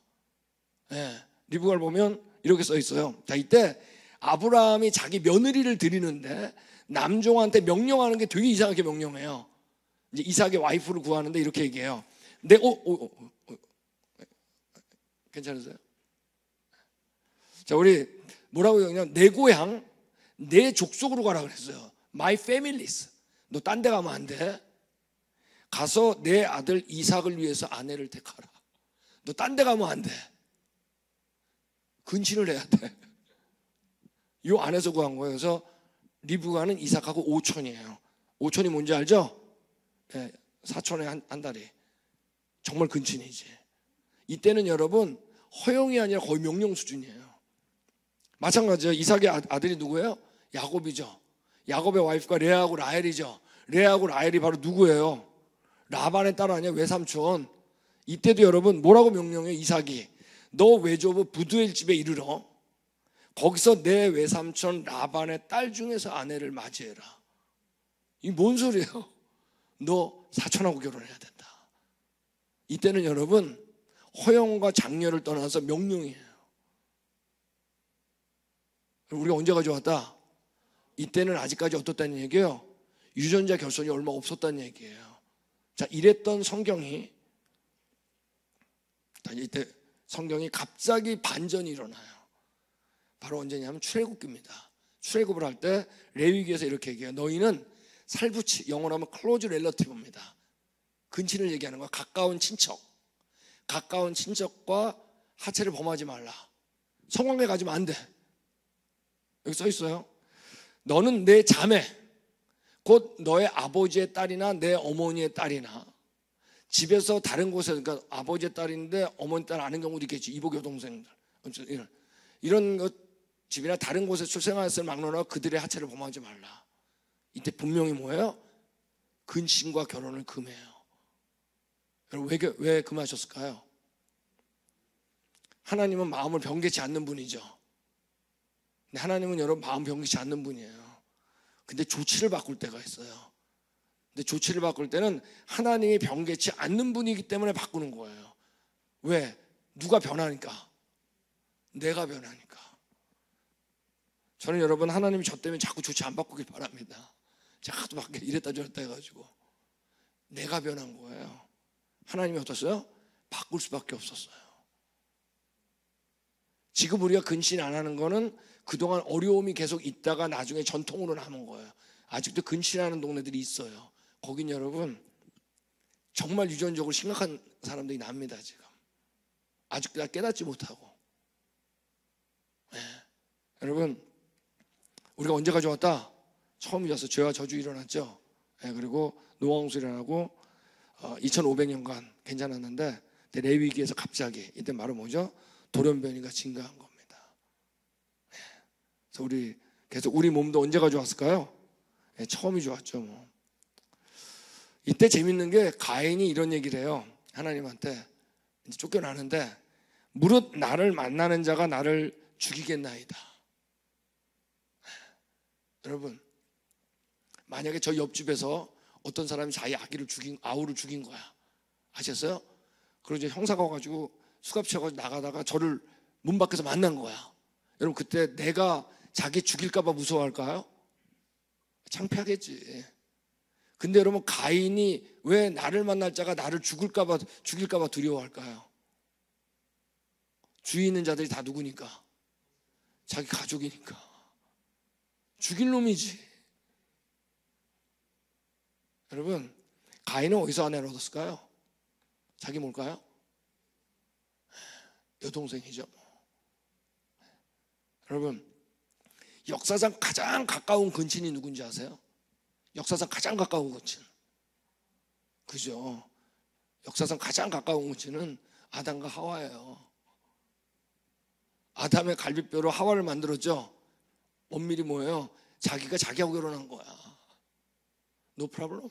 네. 리브가를 보면 이렇게 써 있어요. 자, 이때 아브라함이 자기 며느리를 드리는데 남종한테 명령하는 게 되게 이상하게 명령해요. 이제 이삭의 와이프를 구하는데 이렇게 얘기해요. 괜찮으세요? 자, 우리 뭐라고 얘기하냐면 내 고향, 내 족속으로 가라 그랬어요. My families. 너 딴 데 가면 안 돼. 가서 내 아들 이삭을 위해서 아내를 택하라. 너 딴 데 가면 안 돼. 근친을 해야 돼. 이 안에서 구한 거예요. 그래서 리브가는 이삭하고 오촌이에요. 오촌이 뭔지 알죠? 네, 사촌의 한 다리. 정말 근친이지. 이때는 여러분 허용이 아니라 거의 명령 수준이에요. 마찬가지예요. 이삭의 아들이 누구예요? 야곱이죠. 야곱의 와이프가 레아하고 라헬이죠. 레아하고 라헬이 바로 누구예요? 라반의 딸 아니야? 외삼촌. 이때도 여러분 뭐라고 명령해요? 이삭이 너 외조부 부두엘 집에 이르러 거기서 내 외삼촌 라반의 딸 중에서 아내를 맞이해라. 이게 뭔 소리예요? 너 사촌하고 결혼해야 된다. 이때는 여러분 허용과 장려를 떠나서 명령이에요. 우리가 언제 가져왔다? 이때는 아직까지 어떻다는 얘기예요? 유전자 결손이 얼마 없었다는 얘기예요. 자, 이랬던 성경이 이때 성경이 갑자기 반전이 일어나요. 바로 언제냐면 출애굽기입니다. 출애굽을 할 때 레위기에서 이렇게 얘기해요. 너희는 살부치, 영어로 하면 close relative입니다. 근친을 얘기하는 거야. 가까운 친척. 가까운 친척과 하체를 범하지 말라. 성관계 가지면 안 돼. 여기 써 있어요. 너는 내 자매, 곧 너의 아버지의 딸이나 내 어머니의 딸이나 집에서 다른 곳에, 그러니까 아버지의 딸인데 어머니 딸 아는 경우도 있겠지. 이복 여동생들 이런 것 집이나 다른 곳에 출생하였을 막론하고 그들의 하체를 범하지 말라. 이때 분명히 뭐예요? 근친과 결혼을 금해요. 여러분 왜 금하셨을까요? 하나님은 마음을 변개치 않는 분이죠. 근데 하나님은 여러분 마음 변개치 않는 분이에요. 근데 조치를 바꿀 때가 있어요. 근데 조치를 바꿀 때는 하나님이 변개치 않는 분이기 때문에 바꾸는 거예요. 왜? 누가 변하니까? 내가 변하니까. 저는 여러분 하나님이 저 때문에 자꾸 조치 안 바꾸길 바랍니다. 제가 하도 막 이랬다 저랬다 해가지고 내가 변한 거예요. 하나님이 어떻어요? 바꿀 수밖에 없었어요. 지금 우리가 근신 안 하는 거는 그동안 어려움이 계속 있다가 나중에 전통으로 남은 거예요. 아직도 근신하는 동네들이 있어요. 거긴 여러분 정말 유전적으로 심각한 사람들이 납니다. 지금 아직도 깨닫지 못하고. 네. 여러분 우리가 언제 가져왔다? 처음이어서 죄와 저주 일어났죠. 네. 그리고 노아홍수 일어나고 2500년간 괜찮았는데 레위기에서 갑자기 이때 바로 뭐죠? 돌연변이가 증가한 겁니다. 네. 그래서 우리 몸도 언제 가져왔을까요? 네. 처음이 좋았죠. 뭐. 이때 재밌는 게 가인이 이런 얘기를 해요. 하나님한테 이제 쫓겨나는데 무릇 나를 만나는 자가 나를 죽이겠나이다. 여러분 만약에 저 옆집에서 어떤 사람이 자기 아우를 죽인 거야. 아셨어요? 그리고 이제 형사가 와가지고 수갑차가지고 나가다가 저를 문 밖에서 만난 거야. 여러분 그때 내가 자기 죽일까봐 무서워할까요? 창피하겠지. 근데 여러분 가인이 왜 나를 만날 자가 나를 죽일까봐 두려워할까요? 주위 있는 자들이 다 누구니까? 자기 가족이니까. 죽일 놈이지. 여러분 가인은 어디서 아내를 얻었을까요? 자기 뭘까요? 여동생이죠. 여러분 역사상 가장 가까운 근친이 누군지 아세요? 역사상 가장 가까운 근친. 그죠? 역사상 가장 가까운 근친은 아담과 하와예요. 아담의 갈비뼈로 하와를 만들었죠. 원밀이 뭐예요? 자기가 자기하고 결혼한 거야. No problem.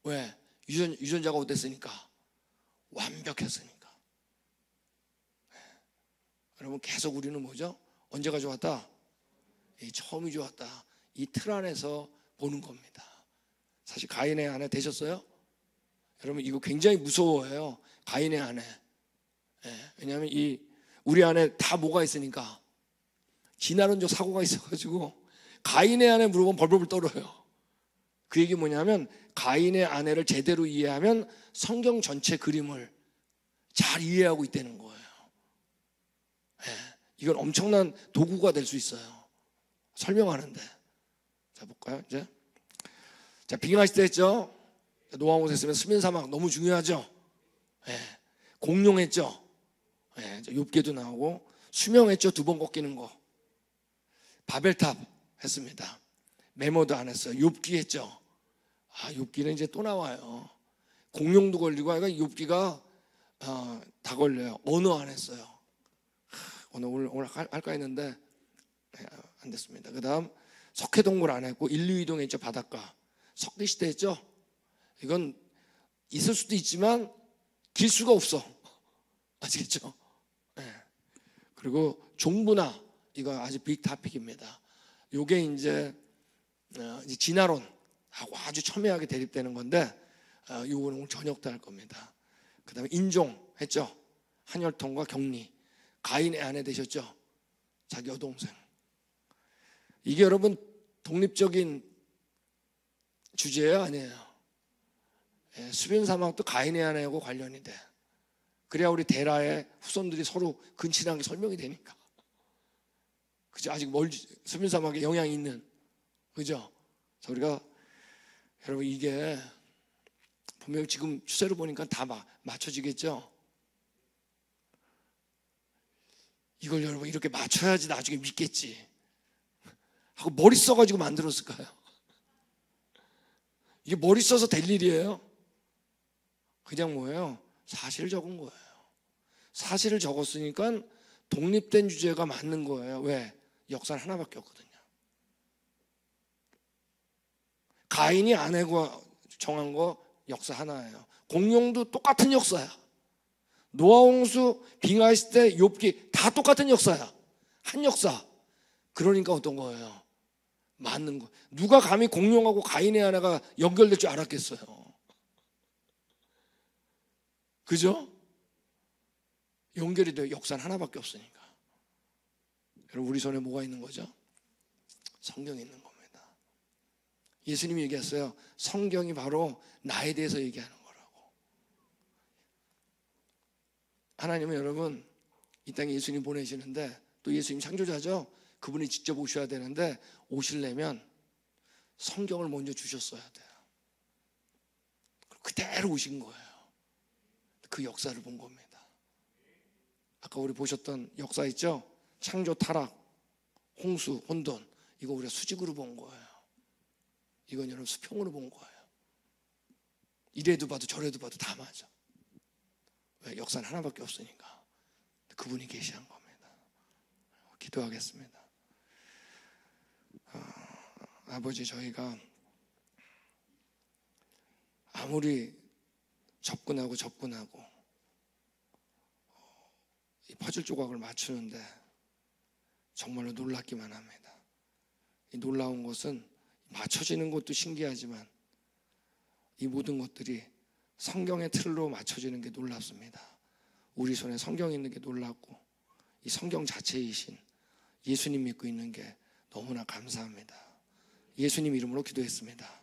왜? 유전자가 어땠으니까? 완벽했으니까. 여러분 계속 우리는 뭐죠? 언제가 좋았다? 처음이 좋았다. 이 틀 안에서 보는 겁니다. 사실 가인의 아내 되셨어요? 여러분 이거 굉장히 무서워해요. 가인의 아내. 왜냐하면 우리 안에 다 뭐가 있으니까 지나는 사고가 있어가지고 가인의 아내 물어보면 벌벌 떨어요. 그 얘기 뭐냐면 가인의 아내를 제대로 이해하면 성경 전체 그림을 잘 이해하고 있다는 거예요. 이건 엄청난 도구가 될 수 있어요. 설명하는데. 자 볼까요 이제. 자 빙하시 때 했죠. 노아홍수 했으면 수면사막 너무 중요하죠. 공룡했죠. 욥기도 나오고 수명했죠. 2번 꺾이는 거. 바벨탑 했습니다. 메모도 안 했어요. 욥기 했죠. 욥기는 이제 또 나와요. 공룡도 걸리고 하니까 욥기가 다 걸려요. 언어 안 했어요. 오늘 할까 했는데 안 됐습니다. 그 다음 석회동굴 안 했고 인류이동 했죠. 바닷가. 석기시대 했죠. 이건 있을 수도 있지만 길수가 없어. 아시겠죠? 네. 그리고 종부나 이거 아주 빅 타픽입니다. 요게 이제 진화론하고 아주 첨예하게 대립되는 건데 요거는 오늘 저녁 때 할 겁니다. 그 다음에 인종 했죠. 한혈통과 격리. 가인의 아내 되셨죠. 자기 여동생. 이게 여러분 독립적인 주제예요, 아니에요? 수변 사막도 가인의 아내하고 관련이 돼. 그래야 우리 데라의 후손들이 서로 근친한 게 설명이 되니까. 그죠? 아직 수변 사막에 영향이 있는, 그죠? 그래서 우리가 여러분 이게 분명 지금 추세로 보니까 다 맞춰지겠죠? 이걸 여러분 이렇게 맞춰야지 나중에 믿겠지 하고 머리 써가지고 만들었을까요? 이게 머리 써서 될 일이에요? 그냥 뭐예요? 사실을 적은 거예요. 사실을 적었으니까 독립된 주제가 맞는 거예요. 왜? 역사는 하나밖에 없거든요. 가인이 아내가 정한 거 역사 하나예요. 공룡도 똑같은 역사야. 노아 홍수 빙하했을 때 욥기 다 똑같은 역사야. 한 역사. 그러니까 어떤 거예요? 맞는 거. 누가 감히 공룡하고 가인의 아내가 연결될 줄 알았겠어요? 그죠? 연결이 돼요. 역사는 하나밖에 없으니까. 여러분 우리 손에 뭐가 있는 거죠? 성경이 있는 겁니다. 예수님이 얘기했어요. 성경이 바로 나에 대해서 얘기하는 거라고. 하나님은 여러분 이 땅에 예수님 보내시는데 또 예수님 창조자죠. 그분이 직접 오셔야 되는데 오시려면 성경을 먼저 주셨어야 돼요. 그대로 오신 거예요. 그 역사를 본 겁니다. 아까 우리 보셨던 역사 있죠? 창조, 타락, 홍수, 혼돈. 이거 우리가 수직으로 본 거예요. 이건 여러분 수평으로 본 거예요. 이래도 봐도 저래도 봐도 다 맞아. 왜? 역사는 하나밖에 없으니까. 그분이 계시한 겁니다. 기도하겠습니다. 아버지, 저희가 아무리 접근하고 이 퍼즐 조각을 맞추는데 정말로 놀랍기만 합니다. 이 놀라운 것은 맞춰지는 것도 신기하지만 이 모든 것들이 성경의 틀로 맞춰지는 게 놀랍습니다. 우리 손에 성경이 있는 게 놀랍고 이 성경 자체이신 예수님 믿고 있는 게 너무나 감사합니다. 예수님 이름으로 기도했습니다.